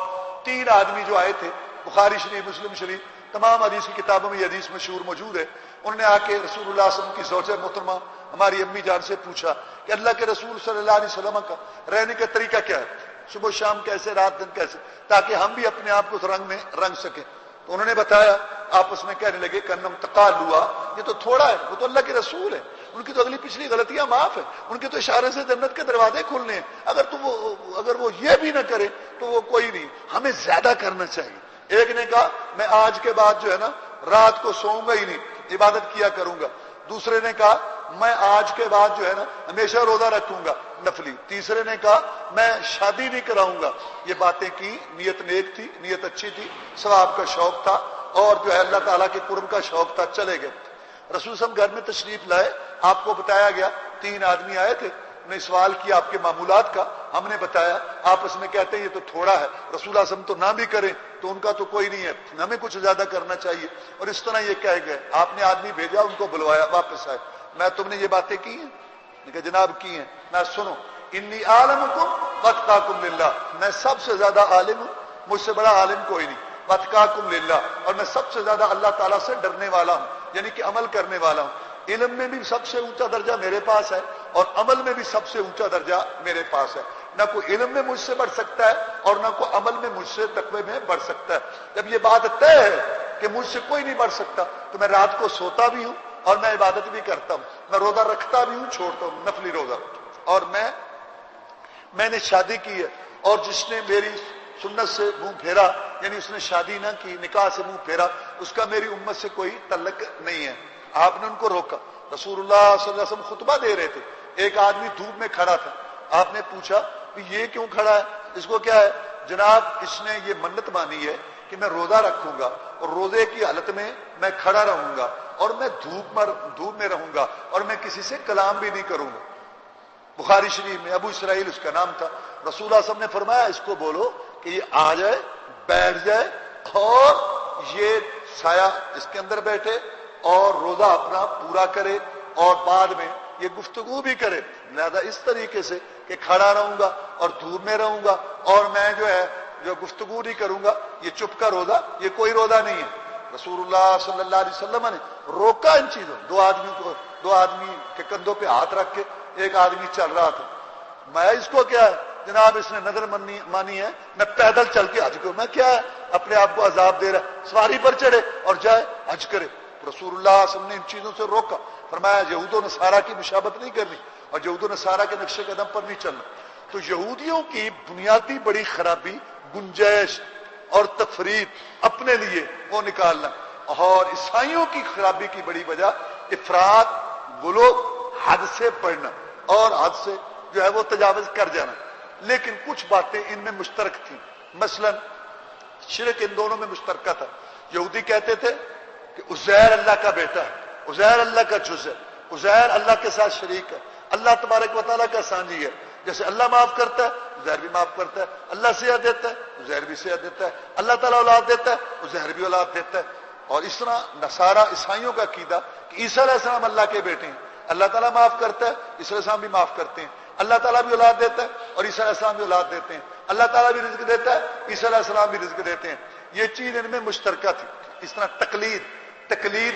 3 آدمی جو آئے تھے، بخاری شریف، مسلم شریف، تمام حدیث کی کتابوں میں یہ حدیث مشہور موجود ہے، انہوں نے آ کے رسول اللہ صلی اللہ علیہ وسلم کی زوجہ محترمہ ہماری امی جان سے پوچھا کہ اللہ کے رسول صلی اللہ علیہ وسلم کا رہنے کا طریقہ کیا ہے، صبح شام کیسے، رات دن کیسے، تاکہ ہم بھی اپنے آپ کو اس رنگ میں رنگ سکیں۔ تو انہوں نے بتایا، آپس میں کہنے لگے کنم تقال ہوا، یہ تو تھوڑا ہے، وہ تو اللہ کے رسول ہے، ان کی تو اگلی پچھلی غلطیاں معاف ہے، ان کے تو اشارے سے جنت کے دروازے کھلنے ہیں، اگر وہ یہ بھی نہ کرے تو وہ کوئی نہیں، ہمیں زیادہ کرنا چاہیے۔ ایک نے کہا میں آج کے بعد جو ہے نا رات کو سوؤں گا ہی نہیں، عبادت کیا کروں گا۔ دوسرے نے کہا میں آج کے بعد جو ہے نا ہمیشہ روزہ رکھوں گا نفلی. تیسرے نے کہا میں شادی نہیں کراؤں گا. یہ باتیں کی, نیت نیک تھی, نیت اچھی تھی, ثواب کا شوق تھا اور جو ہے اللہ تعالیٰ کے قرب کا شوق تھا. چلے گئے. رسول صلی اللہ علیہ وسلم گھر میں تشریف لائے. آپ کو بتایا گیا 3 آدمی آئے تھے, انہوں نے سوال کیا آپ کے معمولات کا. ہم نے بتایا. آپس میں کہتے ہیں یہ تو تھوڑا ہے, رسول اللہ صلی اللہ علیہ وسلم تو نہ بھی کریں تو ان کا تو کوئی نہیں ہے, ہمیں کچھ زیادہ کرنا چاہیے. اور اس طرح یہ کہہ گئے. آپ نے آدمی بھیجا, ان کو بلوایا, واپس آئے. میں تم نے یہ باتیں کی ہیں؟ کہ جناب کی ہیں. میں سنو, انی عالمکم واتقاکم للہ, میں سب سے زیادہ عالم ہوں, مجھ سے بڑا عالم کوئی نہیں. واتقاکم للہ, اور میں سب سے زیادہ اللہ تعالیٰ سے ڈرنے والا ہوں, یعنی کہ عمل کرنے والا ہوں. علم میں بھی سب سے اونچا درجہ میرے پاس ہے اور عمل میں بھی سب سے اونچا درجہ میرے پاس ہے. نہ کوئی علم میں مجھ سے بڑھ سکتا ہے اور نہ کوئی عمل میں مجھ سے تقوی میں بڑھ سکتا ہے. جب یہ بات طے ہے کہ مجھ سے کوئی نہیں بڑھ سکتا تو میں رات کو سوتا بھی ہوں اور میں عبادت بھی کرتا ہوں, میں روزہ رکھتا بھی ہوں, چھوڑتا ہوں نفلی روزہ. اور میں نے شادی کی ہے اور جس نے میری سنت سے منہ پھیرا, یعنی اس نے شادی نہ کی, نکاح سے منہ پھیرا, اس کا میری امت سے کوئی تعلق نہیں ہے. آپ نے ان کو روکا. رسول اللہ صلی اللہ علیہ وسلم خطبہ دے رہے تھے. ایک آدمی دھوپ میں کھڑا تھا. آپ نے پوچھا کہ یہ کیوں کھڑا ہے, اس کو کیا ہے؟ جناب اس نے یہ منت مانی ہے کہ میں روزہ رکھوں گا اور روزے کی حالت میں کھڑا رہوں گا اور میں دھوپ میں رہوں گا اور میں کسی سے کلام بھی نہیں کروں گا. بخاری شریف میں ابو اسرائیل اس کا نام تھا. رسول اللہ صلی اللہ علیہ وسلم نے فرمایا اس کو بولو کہ یہ آ جائے, بیٹھ جائے اور یہ سایہ اس کے اندر بیٹھے اور روزہ اپنا پورا کرے اور بعد میں یہ گفتگو بھی کرے. لہذا اس طریقے سے کہ کھڑا رہوں گا اور دھوپ میں رہوں گا اور میں جو گفتگو نہیں کروں گا, یہ چپ کا روزہ, یہ کوئی روزہ نہیں ہے. رسول اللہ صلی اللہ علیہ وسلم نے روکا ان چیزوں. دو آدمی کے کندھوں پہ ہاتھ رکھ کے ایک آدمی چل رہا تھا. میں اس کو کیا ہے جناب, اس نے نظر مانی ہے میں پیدل چل کے حج کروں. میں کیا ہے اپنے آپ کو عذاب دے رہا, سواری پر چڑھے اور جائے حج کرے. رسول اللہ صلی اللہ علیہ وسلم نے ان چیزوں سے روکا. فرمایا یہود و نصارہ کی مشابہت نہیں کرنی اور یہود و نصارہ کے نقش قدم پر نہیں چلنا. تو یہودیوں کی بنیادی بڑی خرابی گنجائش اور تفرید اپنے لیے وہ نکالنا, اور عیسائیوں کی خرابی کی بڑی وجہ افراد, غلو, حد سے پڑھنا اور حد سے جو ہے وہ تجاوز کر جانا. لیکن کچھ باتیں ان میں مشترک تھیں. مثلا شرک ان دونوں میں مشترکہ تھا. یہودی کہتے تھے کہ عزیر اللہ کا بیٹا ہے, عزیر اللہ کا جز ہے, عزیر اللہ کے ساتھ شریک ہے, اللہ تبارک و تعالیٰ کا سانجی ہے. جیسے اللہ معاف کرتا ہے عزیر بھی معاف کرتا ہے, اللہ صحت دیتا ہے عزیر بھی صحت دیتا ہے, اللہ تعالیٰ اولاد دیتا ہے عزیر بھی اولاد دیتا ہے. اور اس طرح نصارہ عیسائیوں کا عقیدہ کہ عیسیٰ علیہ السلام اللہ کے بیٹے ہیں, اللہ تعالیٰ معاف کرتا ہے, عیسیٰ علیہ السلام بھی معاف کرتے ہیں, اللہ تعالیٰ بھی اولاد دیتا ہے اور عیسیٰ علیہ السلام بھی اولاد دیتے ہیں, اللہ تعالیٰ بھی رزق دیتا ہے, عیسیٰ علیہ السلام بھی رزق دیتے ہیں. یہ چیز ان میں مشترکہ تھی. اس طرح تقلید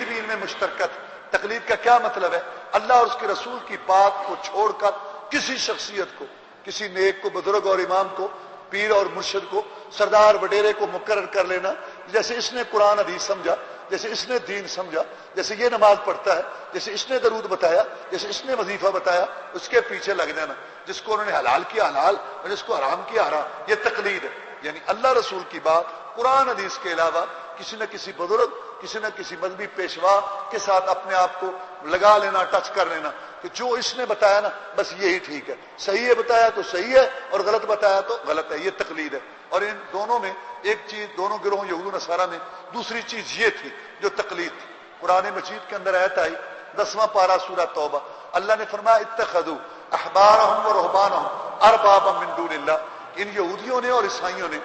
بھی ان میں مشترکہ تھی. تقلید کا کیا مطلب ہے؟ اللہ اور اس کے رسول کی بات کو چھوڑ کر کسی شخصیت کو, کسی نیک کو, بزرگ اور امام کو, پیر اور مرشد کو, سردار وڈیرے کو مقرر کر لینا. جیسے اس نے قرآن حدیث سمجھا, جیسے اس نے دین سمجھا, جیسے یہ نماز پڑھتا ہے, جیسے اس نے درود بتایا, جیسے اس نے وظیفہ بتایا, اس کے پیچھے لگ جانا. جس کو انہوں نے حلال کیا حلال اور جس کو حرام کیا حرام, یہ تقلید ہے. یعنی اللہ رسول کی بات قرآن حدیث کے علاوہ کسی نہ کسی بزرگ, کسی نہ کسی مذہبی پیشوا کے ساتھ اپنے آپ کو لگا لینا, ٹچ کر لینا کہ جو اس نے بتایا نا بس یہی ٹھیک ہے, صحیح ہے بتایا تو صحیح ہے اور غلط بتایا تو غلط ہے. یہ تقلید ہے. اور ان دونوں میں ایک چیز, دونوں گروہوں یہود و نصارہ میں دوسری چیز یہ تھی جو تقلید تھی. قرآن مجید کے اندر آیت آئی 10واں پارہ سورہ توبہ, اللہ نے فرمایا اتخذوا احبارهم ورهبانهم اربابا من دون اللہ. ان یہودیوں نے اور عیسائیوں نے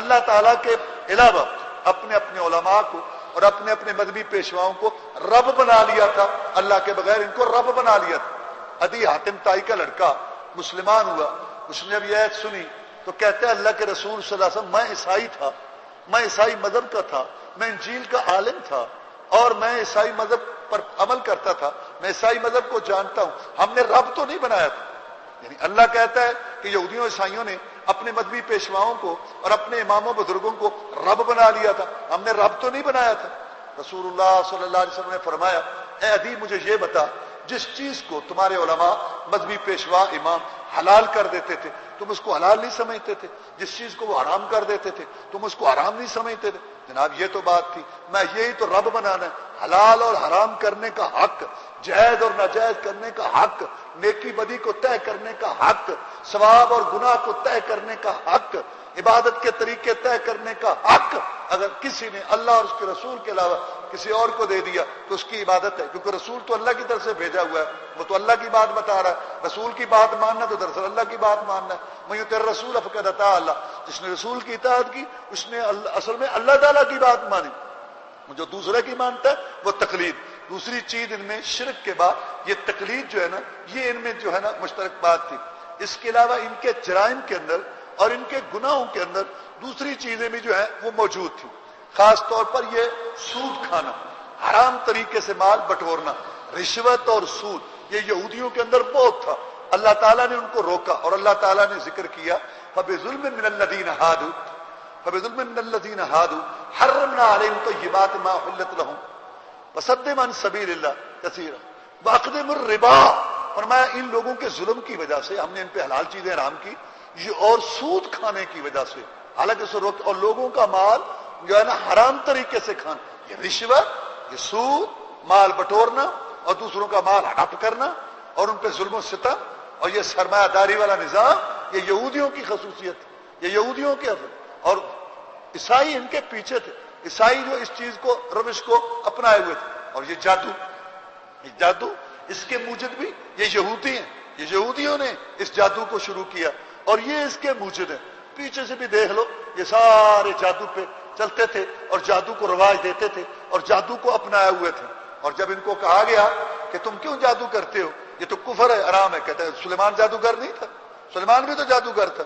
اللہ تعالیٰ کے علاوہ اپنے اپنے علماء کو اور اپنے اپنے مذہبی پیشواؤں کو رب بنا لیا تھا. اللہ کے بغیر ان کو رب بنا لیا تھا. عدی حاتم تائی کا لڑکا مسلمان ہوا, اس نے جب یہ آیت سنی تو کہتے ہیں اللہ کے رسول صلی اللہ علیہ وسلم, میں عیسائی تھا, میں عیسائی مذہب کا تھا, میں انجیل کا عالم تھا اور میں عیسائی مذہب پر عمل کرتا تھا, میں عیسائی مذہب کو جانتا ہوں, ہم نے رب تو نہیں بنایا تھا. یعنی اللہ کہتا ہے کہ یہودیوں عیسائیوں نے اپنے مذہبی پیشواؤں کو اور اپنے اماموں بزرگوں کو رب بنا لیا تھا, ہم نے رب تو نہیں بنایا تھا. رسول اللہ صلی اللہ علیہ وسلم نے فرمایا, اے عدی مجھے یہ بتا, جس چیز کو تمہارے علماء مذہبی پیشوا امام حلال کر دیتے تھے تم اس کو حلال نہیں سمجھتے تھے, جس چیز کو وہ حرام کر دیتے تھے تم اس کو حرام نہیں سمجھتے تھے. جناب یہ تو بات تھی, میں یہی تو رب بنانا ہے, حلال اور حرام کرنے کا حق، جائز اور ناجائز کرنے کا حق، نیکی بدی کو طے کرنے کا حق، ثواب اور گناہ کو طے کرنے کا حق، عبادت کے طریقے طے کرنے کا حق اگر کسی نے اللہ اور اس کے رسول کے علاوہ کسی اور کو دے دیا تو اس کی عبادت ہے، کیونکہ رسول تو اللہ کی طرف سے بھیجا ہوا ہے، وہ تو اللہ کی بات بتا رہا ہے۔ رسول کی بات ماننا تو دراصل اللہ کی بات ماننا ہے۔ میں تیرا رسول فقد اطاع اللہ، جس نے رسول کی اطاعت کی اس نے اصل میں اللہ تعالیٰ کی بات مانی۔ جو دوسرے کی مانتا ہے وہ تقلید۔ دوسری چیز ان میں شرک کے بعد یہ تقلید جو ہے نا، یہ ان میں جو ہے نا مشترک بات تھی۔ اس کے علاوہ ان کے جرائم کے اندر اور ان کے گناہوں کے اندر دوسری چیزیں بھی جو ہیں وہ موجود تھیں، خاص طور پر یہ سود کھانا، حرام طریقے سے مال بٹورنا، رشوت اور سود، یہ یہودیوں کے اندر بہت تھا۔ اللہ تعالیٰ نے ان کو روکا اور اللہ تعالیٰ نے ذکر کیا فَبِظُلْمٍ مِّنَ الَّذِينَ هَادُوا حَرَّمْنَا عَلَيْهِمْ طَيِّبَاتٍ مَا أُحِلَّتْ لَهُمْ وَصَدُّوا عَن سَبِيلِ اللَّهِ كَثِيرًا وَأَكْلِهِمُ الرِّبَا۔ فرمایا ان لوگوں کے ظلم کی وجہ سے ہم نے ان پہ حلال چیزیں حرام کی، یہ اور سود کھانے کی وجہ سے، حالانکہ اسے روک، اور لوگوں کا مال جو ہے نا حرام طریقے سے کھانا، یہ رشوت، یہ سود، مال بٹورنا اور دوسروں کا مال ہڑپ کرنا اور ان پہ ظلم و ستم اور یہ سرمایہ داری والا نظام، یہ یہودیوں کی خصوصیت ہے، یہ یہودیوں کے اثر، اور عیسائی ان کے پیچھے تھے۔ عیسائی جو اس چیز کو، روش کو اپنائے ہوئے تھے۔ اور یہ جادو اس کے موجد بھی یہ یہودی ہیں، یہ یہودیوں نے اس جادو کو شروع کیا اور یہ اس کے موجد ہیں۔ پیچھے سے بھی دیکھ لو، یہ سارے جادو پہ چلتے تھے اور جادو کو رواج دیتے تھے اور جادو کو اپنائے ہوئے تھے۔ اور جب ان کو کہا گیا کہ تم کیوں جادو کرتے ہو، یہ تو کفر ہے، حرام ہے، کہتے ہیں سلیمان جادوگر نہیں تھا، سلیمان بھی تو جادوگر تھا۔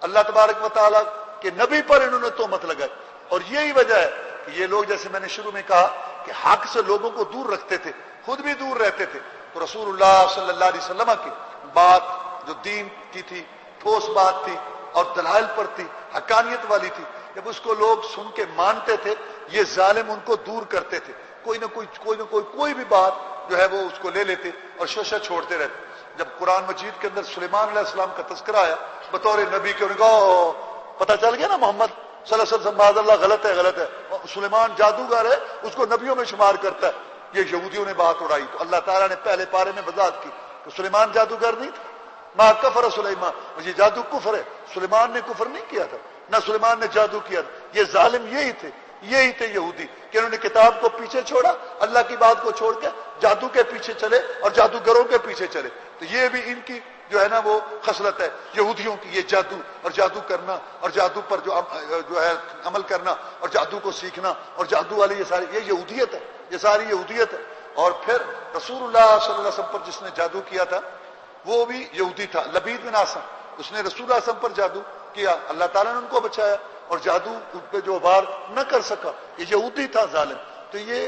اللہ تبارک و تعالیٰ کے نبی پر انہوں نے تہمت لگائی، اور یہی وجہ ہے کہ یہ لوگ، جیسے میں نے شروع میں کہا کہ حق سے لوگوں کو دور رکھتے تھے، خود بھی دور رہتے تھے، تو رسول اللہ صلی اللہ علیہ وسلم کی بات جو دین کی تھی، ٹھوس بات تھی اور دلائل پر تھی، حقانیت والی تھی، جب اس کو لوگ سن کے مانتے تھے، یہ ظالم ان کو دور کرتے تھے، کوئی نہ کوئی بھی بات جو ہے وہ اس کو لے لیتے اور شوشہ چھوڑتے رہتے۔ جب قرآن مجید کے اندر سلیمان علیہ السلام کا تذکرہ آیا بطور نبی کے، انہوں نے کہا پتہ چل گیا نا محمد صلی اللہ علیہ وسلم معاذ اللہ غلط ہے، سلیمان جادوگر ہے، اس کو نبیوں میں شمار کرتا ہے۔ یہ یہودیوں نے بات اڑائی تو اللہ تعالیٰ نے پہلے پارے میں وضاحت کی کہ سلیمان جادوگر نہیں تھا، ما کفر سلیمان، یہ جادو کفر ہے، سلیمان نے کفر نہیں کیا تھا، نہ سلیمان نے جادو کیا تھا، یہ ظالم یہی تھے یہودی کہ انہوں نے کتاب کو پیچھے چھوڑا، اللہ کی بات کو چھوڑ کے جادو کے پیچھے چلے اور جادوگروں کے پیچھے چلے۔ تو یہ بھی ان کی جو ہے نا وہ خصلت ہے یہودیوں کی، یہ جادو اور جادو کرنا اور جادو پر جو ہے عمل کرنا اور جادو کو سیکھنا اور جادو والی یہ ساری، یہ یہودیت ہے، یہ ساری یہودیت ہے۔ اور پھر رسول اللہ صلی اللہ علیہ وسلم پر جس نے جادو کیا تھا وہ بھی یہودی تھا، لبید بن عاصم، اس نے رسول اللہ صلی اللہ علیہ وسلم پر جادو کیا، اللہ تعالیٰ نے ان کو بچایا اور جادو ان پہ جو وار نہ کر سکا، یہ یہودی تھا ظالم۔ تو یہ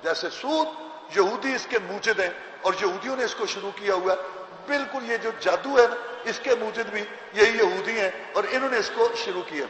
جیسے سود یہودی اس کے موجد ہیں اور یہودیوں نے اس کو شروع کیا ہوا ہے، بالکل یہ جو جادو ہے نا اس کے موجد بھی یہی یہودی ہیں اور انہوں نے اس کو شروع کیا۔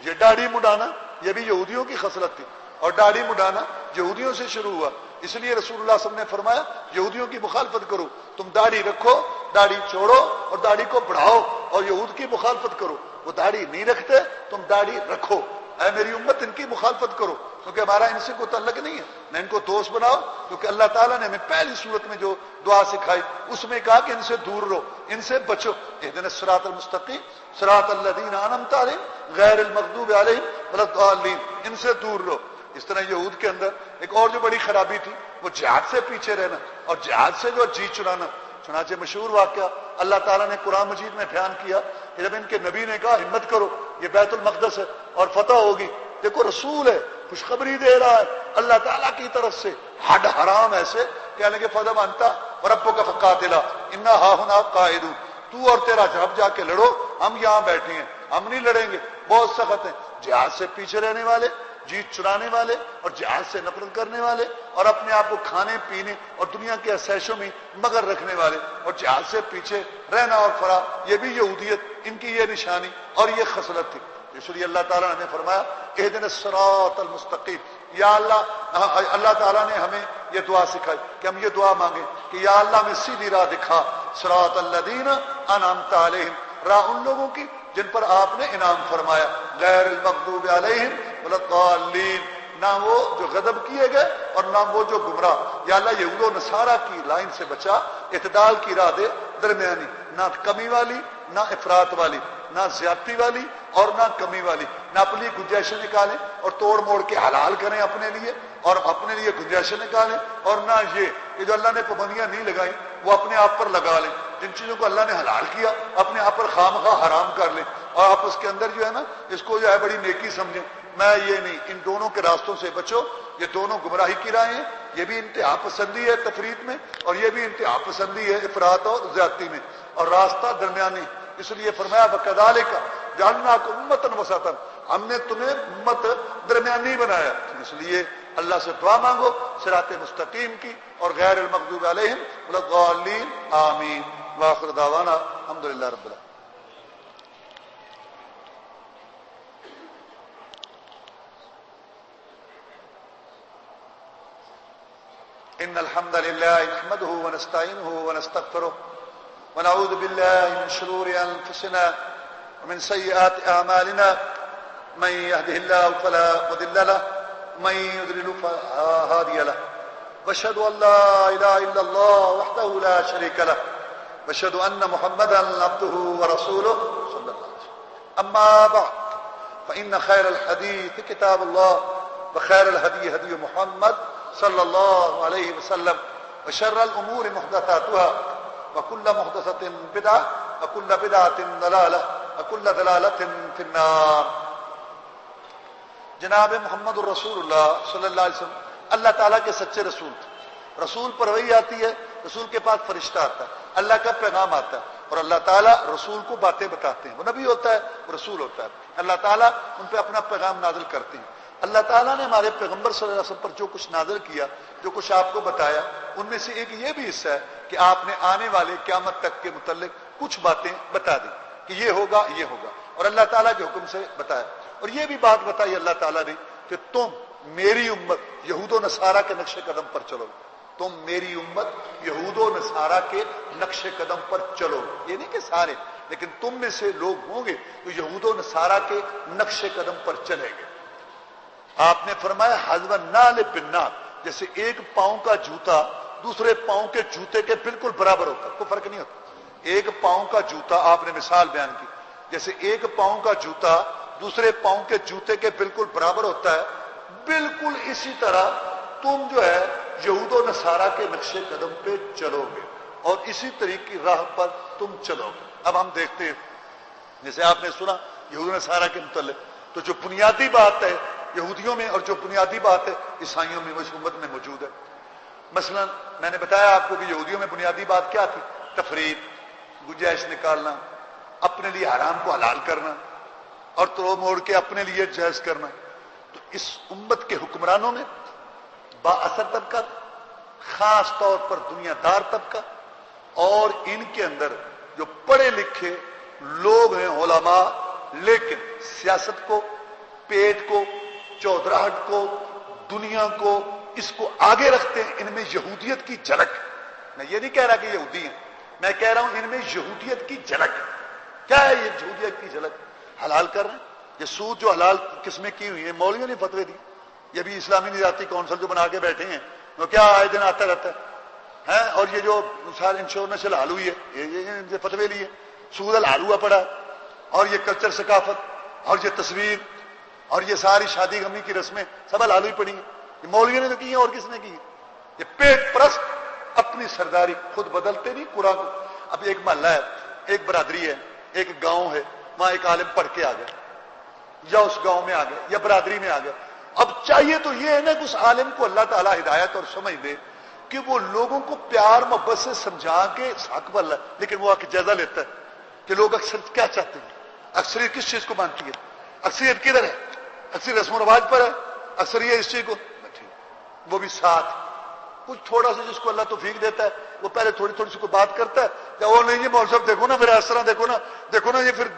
یہ داڑھی مڈانا یہ بھی یہودیوں کی خصلت تھی اور داڑھی مڈانا یہودیوں سے شروع ہوا، اس لیے رسول اللہ صلی اللہ علیہ وسلم نے فرمایا یہودیوں کی مخالفت کرو، تم داڑھی رکھو، داڑھی چھوڑو اور داڑھی کو بڑھاؤ، اور یہود کی مخالفت کرو، وہ داڑھی نہیں رکھتے، تم داڑھی رکھو، اے میری امت ان کی مخالفت کرو، کیونکہ ہمارا ان سے کوئی تعلق نہیں ہے، نہ ان کو دوست بناؤ، کیونکہ اللہ تعالیٰ نے ہمیں پہلی صورت میں جو دعا سکھائی اس میں کہا کہ ان سے دور رہو، ان سے بچو، اہدنا الصراط المستقیم صراط الذین انعمت علیہم غیر المغضوب علیہم ولا الضالین، ان سے دور رہو۔ اس طرح یہود کے اندر ایک اور جو بڑی خرابی تھی وہ جہاد سے پیچھے رہنا اور جہاد سے جو جی چرانا۔ چنانچہ مشہور واقعہ اللہ تعالیٰ نے قرآن مجید میں بیان کیا کہ جب ان کے نبی نے کہا ہمت کرو، یہ بیت المقدس ہے اور فتح ہوگی، دیکھو رسول ہے خوشخبری دے رہا ہے اللہ تعالیٰ کی طرف سے، ہڈ حرام ایسے کہنے کے فدم انتا وربک فقاتلا انا ہاہنا قاعدون، تو اور تیرا جب جا کے لڑو، ہم یہاں بیٹھے ہیں، ہم نہیں لڑیں گے، بہت سخت ہیں۔ جہاد سے پیچھے رہنے والے، جیت چرانے والے اور جہاد سے نفرت کرنے والے اور اپنے آپ کو کھانے پینے اور دنیا کے عیشوں میں مگر رکھنے والے اور جہاد سے پیچھے رہنا اور فرار، یہ بھی یہودیت ان کی یہ نشانی اور یہ خصلت تھی۔ اس لیے اللہ تعالیٰ نے ہمیں فرمایا اہدنا الصراط المستقیم، یا اللہ تعالیٰ نے ہمیں یہ دعا سکھائی کہ ہم یہ دعا مانگیں کہ یا اللہ ہمیں سیدھی راہ دکھا، صراط الذین انعمت علیہم، راہ ان لوگوں کی جن پر آپ نے انعام فرمایا، غیر المغضوب علیہم ولا الضالین، نہ وہ جو غضب کیے گئے اور نہ وہ جو گمراہ. یا اللہ یہود و نصارہ کی لائن سے بچا، اعتدال کی راہ دے، درمیانی، نہ کمی والی نہ افراط والی، نہ زیادتی والی اور نہ کمی والی، نہ اپنی گنجائشیں نکالیں اور توڑ موڑ کے حلال کریں اپنے لیے اور اپنے لیے گنجائشیں نکالیں، اور نہ یہ جو اللہ نے پابندیاں نہیں لگائیں وہ اپنے آپ پر لگا لیں. جن چیزوں کو اللہ نے حلال کیا اپنے آپ پر خواہ حرام کر لیں، اور آپ اس کے اندر جو ہے نا اس کو جو ہے بڑی نیکی سمجھیں. میں یہ نہیں، ان دونوں کے راستوں سے بچو، یہ دونوں گمراہی کی راہیں ہیں. یہ بھی انتہا پسندی ہے تفریط میں اور یہ بھی انتہا پسندی ہے افراط اور زیادتی میں، اور راستہ درمیانی. اس لیے فرمایا وَكَذَلِكَ جَعَلْنَاكُمْ أُمَّةً وَسَطًا، ہم نے تمہیں امت درمیانی بنایا. اس لیے اللہ سے دعا مانگو صراط مستقیم کی اور غیر المغضوب علیہم ولا الضالین. آمین. وآخر دعوانا الحمدللہ رب العالمین. إن الحمد لله نحمده ونستعينه ونستغفره ونعوذ بالله من شرور أنفسنا ومن سيئات أعمالنا، من يهده الله فلا مضل له ومن يضلل فلا هادي له، وأشهد أن لا إله إلا الله وحده لا شريك له، وأشهد أن محمدا عبده ورسوله صلى الله عليه وسلم. أما بعد فإن خير الحديث كتاب الله وخير الهدي هدي محمد صلی اللہ علیہ وسلم، وشر الامور محدثاتها وكل محدثة بدعة وكل بدعة ضلالة وكل ضلالة في النار. جناب محمد الرسول اللہ صلی اللہ علیہ وسلم اللہ تعالیٰ کے سچے رسول تھے. رسول پر وحی آتی ہے، رسول کے پاس فرشتہ آتا ہے، اللہ کا پیغام آتا ہے، اور اللہ تعالیٰ رسول کو باتیں بتاتے ہیں. وہ نبی ہوتا ہے، وہ رسول ہوتا ہے. اللہ تعالیٰ ان پہ اپنا پیغام نازل کرتے ہیں. اللہ تعالیٰ نے ہمارے پیغمبر صلی اللہ علیہ وسلم پر جو کچھ نازل کیا، جو کچھ آپ کو بتایا، ان میں سے ایک یہ بھی حصہ ہے کہ آپ نے آنے والے قیامت تک کے متعلق کچھ باتیں بتا دی کہ یہ ہوگا یہ ہوگا، اور اللہ تعالیٰ کے حکم سے بتایا. اور یہ بھی بات بتائی اللہ تعالیٰ نے کہ تم میری امت یہود و نصارہ کے نقش قدم پر چلو. تم میری امت یہود و نصارہ کے نقش قدم پر چلو. یہ نہیں کہ سارے، لیکن تم میں سے لوگ ہوں گے تو یہود و نصارہ کے نقش قدم پر چلیں گے. آپ نے فرمایا حذو النعل بالنعل، جیسے ایک پاؤں کا جوتا دوسرے پاؤں کے جوتے کے بالکل برابر ہوتا ہے، کوئی فرق نہیں ہوتا. ایک پاؤں کا جوتا، آپ نے مثال بیان کی، جیسے ایک پاؤں کا جوتا دوسرے پاؤں کے جوتے کے بالکل برابر ہوتا ہے، بالکل اسی طرح تم جو ہے یہود و نصارہ کے نقش قدم پہ چلو گے اور اسی طریقے کی راہ پر تم چلو گے. اب ہم دیکھتے ہیں، جیسے آپ نے سنا یہود و نصارہ کے متعلق، تو جو بنیادی بات ہے یہودیوں میں اور جو بنیادی بات ہے عیسائیوں میں وہ اس امت میں موجود ہے. مثلا میں نے بتایا آپ کو کہ یہودیوں میں بنیادی بات کیا تھی؟ تفریط، گنجائش نکالنا، اپنے لیے حرام کو حلال کرنا اور توڑ موڑ کے اپنے لیے جائز کرنا. تو اس امت کے حکمرانوں میں با اثر طبقہ، خاص طور پر دنیا دار طبقہ، اور ان کے اندر جو پڑھے لکھے لوگ ہیں علماء، لیکن سیاست کو، پیٹ کو، چودراہٹ کو، دنیا کو، اس کو آگے رکھتے ہیں. ان میں یہودیت کی جھلک. میں یہ نہیں کہہ رہا کہ یہودی ہیں، میں کہہ رہا ہوں ان میں یہودیت کی جھلک. کیا ہے یہ یہودیت کی جھلک؟ حلال کر رہے ہیں. یہ سود جو حلال قسمیں کی ہوئی ہیں، مولویوں نے فتوے دی. یہ بھی اسلامی نجاتی کونسل جو بنا کے بیٹھے ہیں، وہ کیا آئے دن آتا رہتا ہے. اور یہ جو سارے انشورنس حلال ہوئی ہے، یہ فتوے لیے. سود حلال ہوا پڑا، اور یہ کلچر ثقافت اور یہ تصویر اور یہ ساری شادی غمی کی رسمیں سب حلال ہوئی پڑی ہیں. یہ مولویوں نے تو کی ہیں، اور کس نے کی ہے؟ یہ پیٹ پرست اپنی سرداری خود بدلتے نہیں قرآن کو. اب ایک محلہ ہے، ایک برادری ہے، ایک گاؤں ہے، وہاں ایک عالم پڑھ کے آ گیا، یا اس گاؤں میں آ گیا یا برادری میں آ گیا. اب چاہیے تو یہ ہے نا کہ اس عالم کو اللہ تعالیٰ ہدایت اور سمجھ دے کہ وہ لوگوں کو پیار محبت سے سمجھا کے حق پر ہے، لیکن وہ آ کے جائزہ لیتا ہے کہ لوگ اکثر کیا چاہتے ہیں، اکثریت کس چیز کو مانتی ہے، اکثریت کدھر ہے، اکثر رسم و رواج پر ہے، اکثر یہ اس چیز کو. وہ بھی ساتھ کچھ تھوڑا سا جس کو اللہ توفیق دیتا ہے وہ پہلے تھوڑی تھوڑی سی کو بات کرتا ہے، یا وہ نہیں یہ مول صاحب دیکھو نا میرا اس طرح دیکھو نا یہ پھر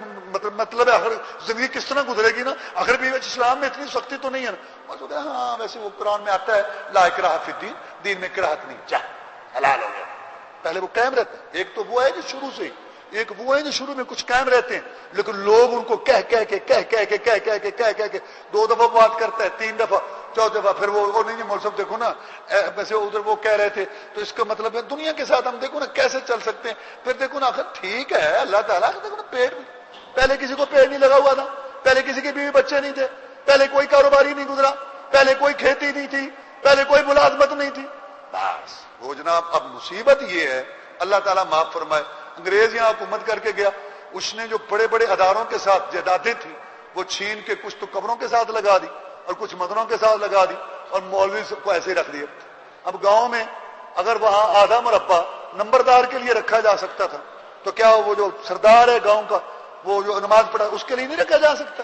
مطلب ہے آخر زندگی کس طرح گزرے گی نا، آخر بھی اسلام میں اتنی سختی تو نہیں ہے نا. ہاں ویسے وہ قرآن میں آتا ہے لا اکراہ فی الدین، دین میں کراہت نہیں، جا حلال ہو گیا. پہلے وہ قائم رہتا ہے. ایک تو وہ ہے کہ شروع سے ہی ایک وہ ہیں جو شروع میں کچھ قائم رہتے ہیں لیکن لوگ ان کو کہہ کے 2 دفعہ بات کرتا ہے، 3 دفعہ، 4 دفعہ، پھر وہ نہیں مول صاحب دیکھو نا ویسے ادھر وہ کہہ رہے تھے، تو اس کا مطلب ہے دنیا کے ساتھ ہم دیکھو نا کیسے چل سکتے ہیں. پھر دیکھو نا آخر ٹھیک ہے اللہ تعالیٰ دیکھو نا پیٹ بھی، پہلے کسی کو پیٹ نہیں لگا ہوا تھا، پہلے کسی کے بیوی بچے نہیں تھے، پہلے کوئی کاروباری نہیں گزرا، پہلے کوئی کھیتی نہیں تھی، پہلے کوئی ملازمت نہیں تھی. بس وہ جناب اب مصیبت یہ ہے، اللہ تعالیٰ معاف فرمائے، انگریز یہاں حکومت کر کے گیا، اس نے جو بڑے بڑے اداروں کے ساتھ جائیدادیں تھیں وہ چھین کے کچھ تو قبروں کے ساتھ لگا دی اور کچھ مدروں کے ساتھ لگا دی اور مولوی کو ایسے ہی رکھ دیا. اب گاؤں میں اگر وہاں آدھا مربع نمبردار کے لیے رکھا جا سکتا تھا تو کیا وہ جو سردار ہے گاؤں کا وہ جو نماز پڑھا اس کے لیے نہیں رکھا جا سکتا؟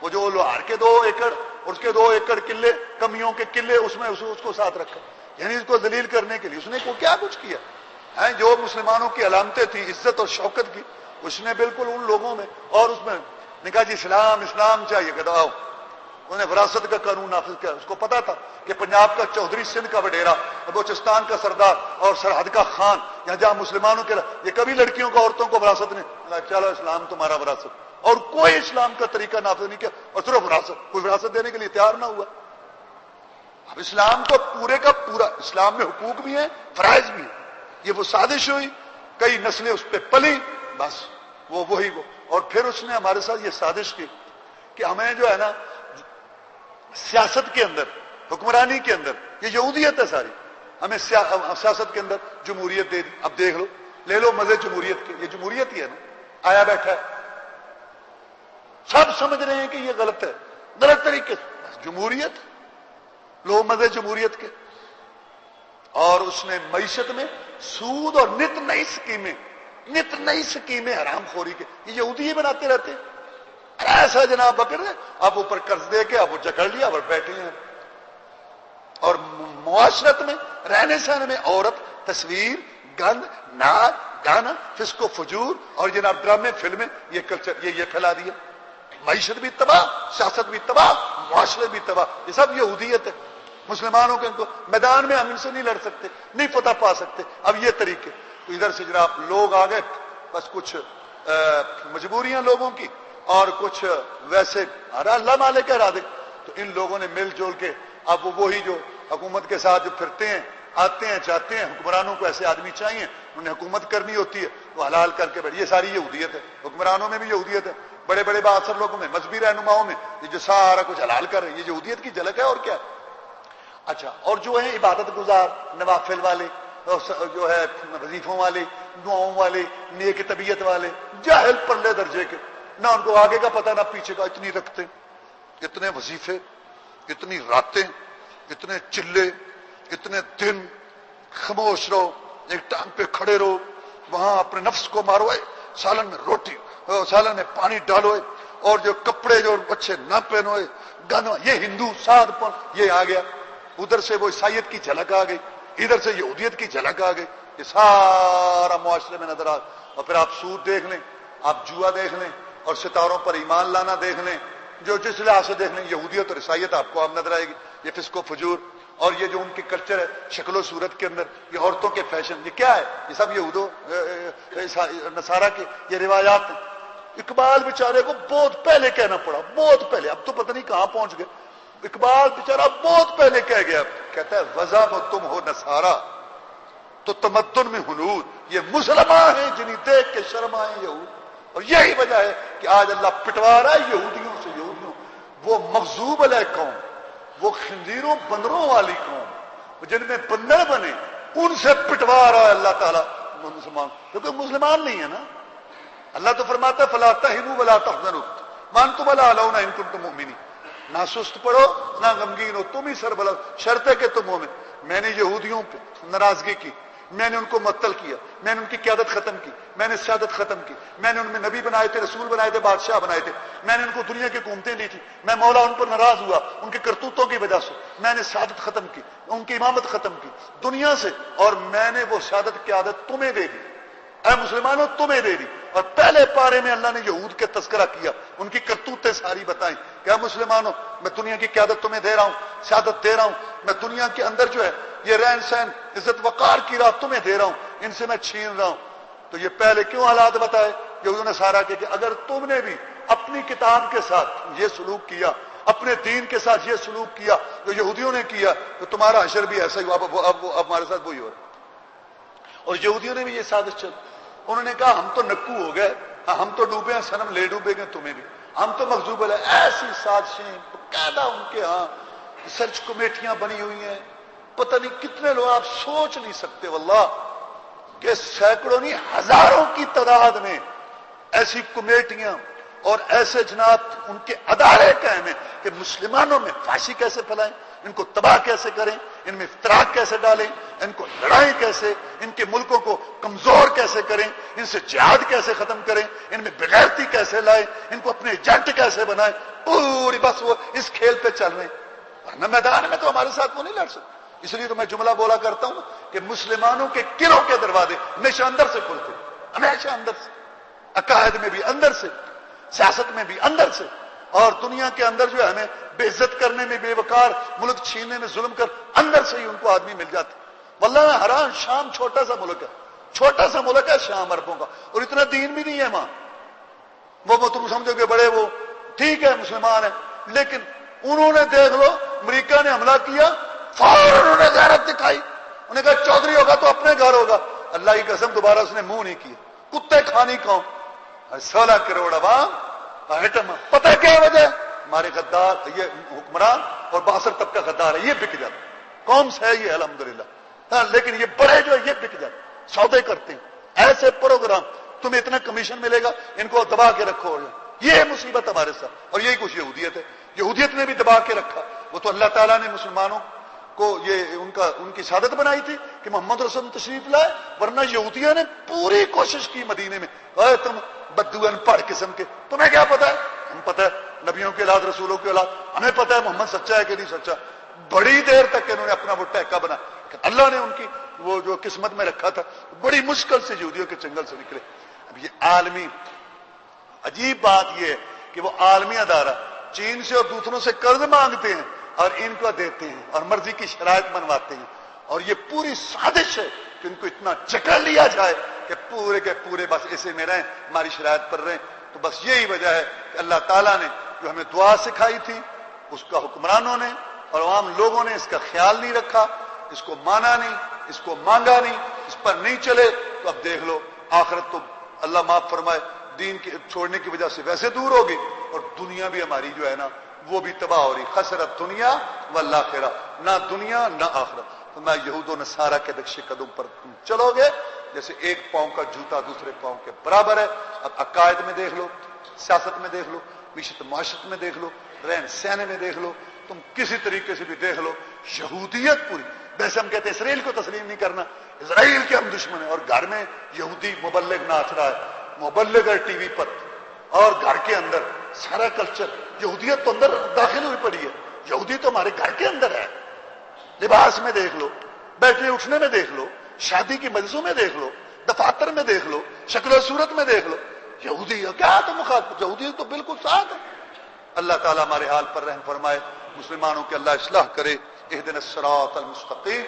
وہ جو لوہار کے 2 ایکڑ اور اس کے 2 ایکڑ قلعے کمیوں کے قلعے اس میں اس کو ساتھ رکھا، یعنی اس کو ذلیل کرنے کے لیے اس نے کیا کچھ کیا ہے. جو مسلمانوں کی علامتیں تھیں عزت اور شوکت کی، اس نے بالکل ان لوگوں میں اور اس میں نے کہا جی اسلام چاہیے، کہتا آؤ. انہوں نے وراثت کا قانون نافذ کیا. اس کو پتا تھا کہ پنجاب کا چودھری، سندھ کا وڈیرا، بلوچستان کا سردار اور سرحد کا خان، یہاں جہاں مسلمانوں کے یہ کبھی لڑکیوں کو عورتوں کو وراثت نہیں، چلو اسلام تمہارا وراثت، اور کوئی اسلام کا طریقہ نافذ نہیں کیا اور صرف وراثت، کوئی وراثت دینے کے لیے تیار نہ ہوا. اب اسلام کو پورے کا پورا، اسلام میں حقوق بھی ہیں فرائض بھی ہیں. یہ وہ سازش ہوئی، کئی نسلیں اس پہ پلی، بس وہی اور پھر اس نے ہمارے ساتھ یہ سازش کی کہ ہمیں جو ہے نا سیاست کے اندر، حکمرانی کے اندر، یہ یہودیت ہے ساری، ہمیں سیاست کے اندر جمہوریت دے دی. اب دیکھ لو، لے لو مزے جمہوریت کے، یہ جمہوریت ہی ہے نا، آیا بیٹھا ہے، سب سمجھ رہے ہیں کہ یہ غلط ہے، غلط طریقے سے جمہوریت، لو مزے جمہوریت کے. اور اس نے معیشت میں سود اور نت نئی سکیمیں حرام خوری کے، یہ یہودی ہی بناتے رہتے ہیں. ایسا جناب بکر اب اوپر قرض دے کے اب وہ جکڑ لیا اور بیٹھے ہیں. اور معاشرت میں رہنے سہنے میں عورت، تصویر، گند، ناچ، گانا، فسق و فجور اور جناب ڈرامے، فلمیں، یہ کلچر یہ پھیلا دیا. معیشت بھی تباہ، سیاست بھی تباہ، معاشرت بھی تباہ. یہ سب یہودیت ہے. مسلمانوں کے ان کو میدان میں ہم ان سے نہیں لڑ سکتے، نہیں فتح پا سکتے. اب یہ طریقے تو ادھر سے جناب لوگ آ گئے، بس کچھ مجبوریاں لوگوں کی اور کچھ ویسے اللہ مالک کے ارادے. تو ان لوگوں نے مل جول کے اب وہی جو حکومت کے ساتھ جو پھرتے ہیں، آتے ہیں، چاہتے ہیں، حکمرانوں کو ایسے آدمی چاہیے، انہیں حکومت کرنی ہوتی ہے تو حلال کر کے بیٹھ. یہ ساری یہودیت ہے، حکمرانوں میں بھی یہودیت ہے، بڑے بڑے بااثر لوگوں میں، مذہبی رہنماؤں میں، یہ جو سارا کچھ حلال کر رہے ہیں، یہ یہودیت کی جھلک ہے اور کیا ہے. اچھا، اور جو ہیں عبادت گزار، نوافل والے، جو ہے وظیفوں والے، دعاؤں والے، نیک طبیعت والے، جاہل پرلے درجے کے، نہ ان کو آگے کا پتہ نہ پیچھے کا، اتنی رکھتے، اتنے وظیفے، اتنی راتیں، اتنے چلے، اتنے دن، خاموش رہو، ایک ٹانگ پہ کھڑے رہو، وہاں اپنے نفس کو مارو، سالن میں روٹی، سالن میں پانی ڈالو، اور جو کپڑے جو اچھے نہ پہنو، گانا، یہ ہندو ساتھ پر یہ آ گیا. ادھر سے وہ عیسائیت کی جھلک آ گئی، ادھر سے یہودیت کی جھلک آ گئی. یہ سارا معاشرے میں نظر آ. اور پھر آپ سود دیکھ لیں، آپ جوا دیکھ لیں، اور ستاروں پر ایمان لانا دیکھ لیں، جو جس لحاظ سے دیکھ لیں، یہودیت اور عیسائیت آپ کو اب نظر آئے گی. یہ فسق و فجور اور یہ جو ان کی کلچر ہے شکل و صورت کے اندر، یہ عورتوں کے فیشن، یہ کیا ہے؟ یہ سب یہودو نصارہ کے یہ روایات ہیں. اقبال بیچارے کو بہت پہلے کہنا پڑا، بہت پہلے، اب تو پتہ نہیں کہاں پہنچ گئے. اقبال بیچارہ بہت پہلے کہہ گیا، کہتا ہے وضع میں تم ہو نصارہ تو تمدن میں ہنود، یہ مسلمان ہیں جنہیں دیکھ کے شرم آئے یہود. اور یہی وجہ ہے کہ آج اللہ پٹوا رہا ہے یہودیوں سے. یہودیوں وہ مغضوب علیہ قوم، وہ خنزیروں بندروں والی قوم جن میں بندر بنے، ان سے پٹوا رہا ہے اللہ تعالیٰ مسلمان، کیونکہ مسلمان نہیں ہے نا. اللہ تو فرماتا ہے فلا تہنوا ولا تحزنوا وانتم الاعلون ان کنتم مؤمنین. نہ سست پڑو نہ غمگین ہو، تم ہی سربلند، شرط ہے کہ تم مومن. میں نے یہودیوں پہ ناراضگی کی، میں نے ان کو معطل کیا، میں نے ان کی قیادت ختم کی، میں نے سیادت ختم کی، میں نے ان میں نبی بنائے تھے، رسول بنائے تھے، بادشاہ بنائے تھے، میں نے ان کو دنیا کی حکومتیں دی تھی. میں مولا ان پر ناراض ہوا ان کے کرتوتوں کی وجہ سے، میں نے سیادت ختم کی، ان کی امامت ختم کی دنیا سے، اور میں نے وہ سیادت قیادت تمہیں دے دی. اے مسلمانوں تمہیں دے دی. اور پہلے پارے میں اللہ نے یہود کے تذکرہ کیا، ان کی کرتوتیں ساری بتائیں کہ مسلمانوں میں دنیا کی قیادت تمہیں دے رہا ہوں، سیادت دے رہا ہوں، میں دنیا کے اندر جو ہے یہ رہن سہن عزت وقار کی راہ تمہیں دے رہا ہوں، ان سے میں چھین رہا ہوں. تو یہ پہلے کیوں حالات بتائے یہود و نصارہ کے کہ اگر تم نے بھی اپنی کتاب کے ساتھ یہ سلوک کیا، اپنے دین کے ساتھ یہ سلوک کیا جو یہودیوں نے کیا، تو تمہارا حشر بھی ایسا ہی ہوا۔ اب ہمارے ساتھ وہی ہو رہا ہے۔ اور یہودیوں نے بھی یہ سازش چل، انہوں نے کہا ہم تو نکو ہو گئے، ہم تو ڈوبے ہیں، صنم لے ڈوبے گئے تمہیں بھی، ہم تو مغضوب علیہ۔ ایسی سازشیں باقاعدہ ان کے ہاں ریسرچ کمیٹیاں بنی ہوئی ہیں، پتہ نہیں کتنے لوگ، آپ سوچ نہیں سکتے واللہ کہ سینکڑوں نہیں ہزاروں کی تعداد میں ایسی کمیٹیاں اور ایسے جناب ان کے ادارے قائم ہیں کہ مسلمانوں میں فحاشی کیسے پھیلائیں، ان کو تباہ کیسے کریں، ان میں افتراق کیسے ڈالیں، ان کو لڑائیں کیسے، ان کے ملکوں کو کمزور کیسے کریں، ان سے جہاد کیسے ختم کریں، ان میں بغیرتی کیسے لائیں، ان کو اپنے ایجنٹ کیسے بنائیں، پوری بس وہ اس کھیل پہ چل رہے ہیں۔ ورنہ میدان میں تو ہمارے ساتھ وہ نہیں لڑ سکتے۔ اس لیے تو میں جملہ بولا کرتا ہوں کہ مسلمانوں کے قلعوں کے دروازے ہمیشہ اندر سے کھلتے، ہمیشہ اندر سے، عقائد میں بھی اندر سے، سیاست میں بھی اندر سے، اور دنیا کے اندر جو ہے ہمیں بے عزت کرنے میں، بے وقار ملک چھیننے میں ظلم کر، اندر سے ہی ان کو آدمی مل جاتے۔ واللہ حیران، شام چھوٹا سا ملک ہے، چھوٹا سا ملک ہے شام عربوں کا، اور اتنا دین بھی نہیں ہے وہاں۔ وہ تم سمجھو کہ بڑے وہ ٹھیک ہے مسلمان ہیں، لیکن انہوں نے دیکھ لو امریکہ نے حملہ کیا، فوراً انہوں نے غیرت دکھائی، انہوں نے کہا چودھری ہوگا تو اپنے گھر ہوگا۔ اللہ کی قسم دوبارہ اس نے منہ نہیں کیا، کتے کھانی قوم، 16 کروڑ عوام ایٹم، پتہ کیا وجہ ہے؟ ہمارے غدار یہ حکمران اور 62 طبقہ غدار ہے، یہ بک جاتا قوم سے ہے یہ الحمدللہ، ہاں لیکن یہ بڑے جو ہے یہ بک جاتے، سودے کرتے ہیں، ایسے پروگرام تمہیں اتنا کمیشن ملے گا، ان کو دبا کے رکھو، یہ مصیبت ہمارے ساتھ۔ اور یہی کچھ یہودیت ہے، یہودیت نے بھی دبا کے رکھا۔ وہ تو اللہ تعالیٰ نے مسلمانوں کو یہ ان کی سعادت بنائی تھی کہ محمد رسول اللہ تشریف لائے، ورنہ یہودیوں نے پوری کوشش کی مدینے میں، اے تم بدو ان پڑھ قسم کے، تمہیں کیا پتا ہے؟ ہم پتہ ہے نبیوں کے اولاد، رسولوں کے اولاد، ہمیں پتہ ہے محمد سچا ہے کہ نہیں سچا۔ بڑی دیر تک انہوں نے اپنا وہ ٹہکا بنا، اللہ نے ان کی وہ جو قسمت میں رکھا تھا، بڑی مشکل سے یہودیوں کے چنگل سے نکلے۔ اب یہ عالمی عجیب بات یہ ہے کہ وہ عالمی ادارہ چین سے اور دوسروں سے قرض مانگتے ہیں اور ان کو دیتے ہیں اور مرضی کی شرائط بنواتے ہیں، اور یہ پوری سازش ہے کہ ان کو اتنا جکڑ لیا جائے کہ پورے کے پورے بس ایسے میں رہیں، ہماری شرائط پر رہیں۔ تو بس یہی وجہ ہے کہ اللہ تعالیٰ نے جو ہمیں دعا سکھائی تھی اس کا حکمرانوں نے اور عوام لوگوں نے اس کا خیال نہیں رکھا، اس کو مانا نہیں، اس کو مانگا نہیں، اس پر نہیں چلے، تو اب دیکھ لو آخرت تو اللہ معاف فرمائے دین کے چھوڑنے کی وجہ سے ویسے دور ہوگی، اور دنیا بھی ہماری جو ہے نا وہ بھی تباہ ہو رہی، خسرت دنیا والآخرہ، نہ دنیا نہ آخرت۔ تو میں یہود و نصارہ کے نقش قدم پر تم چلو گے جیسے ایک پاؤں کا جوتا دوسرے پاؤں کے برابر ہے۔ اب عقائد میں دیکھ لو، سیاست میں دیکھ لو، معیشت معاشرت میں دیکھ لو، رہن سہن میں دیکھ لو، تم کسی طریقے سے بھی دیکھ لو، یہودیت پوری۔ ویسے ہم کہتے ہیں اسرائیل کو تسلیم نہیں کرنا، اسرائیل کے ہم دشمن ہیں، اور گھر میں یہودی مبلغ ناچ رہا ہے، مبلغ ہے ٹی وی پر، اور گھر کے اندر سارا کلچر یہودیت تو اندر داخل ہوئی پڑی ہے۔ یہودی تو ہمارے گھر کے اندر ہے، لباس میں دیکھ لو، بیٹھنے اٹھنے میں دیکھ لو، شادی کی مجلسوں میں دیکھ لو، دفاتر میں دیکھ لو، شکل و صورت میں دیکھ لو، یہودی ہے۔ کیا تو مخاطب، یہودی تو بالکل ساتھ ہے۔ اللہ تعالیٰ ہمارے حال پر رحم فرمائے، مسلمانوں کے اللہ اصلاح کرے۔ اهدنا الصراط المستقيم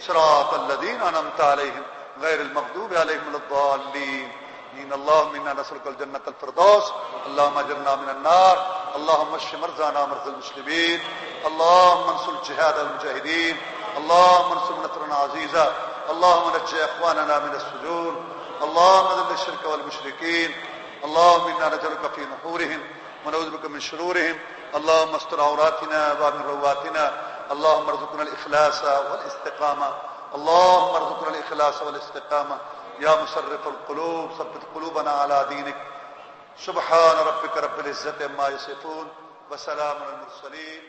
صراط الذين انعمت عليهم غير المغضوب عليهم ولا الضالين اللهم انا نسألك الجنة الفردوس، اللهم اجرنا من النار، اللهم اشف مرضانا ومرضى المسلمين، اللهم انصر جهاد المجاهدين، اللهم انصر نصرا عزيزا، اللهم نجي اخواننا من السجون، اللهم ذل الشرك والمشركين، اللهم انا نجعلك في نحورهم ونعوذ بك من شرورهم، اللهم استر عوراتنا وامن رواتنا، اللهم ارزقنا الاخلاص والاستقامه، اللهم ارزقنا الاخلاص والاستقامه، يا مصرف القلوب ثبت قلوبنا على دينك، سبحان ربك رب العزة عما يصفون وسلام على المرسلين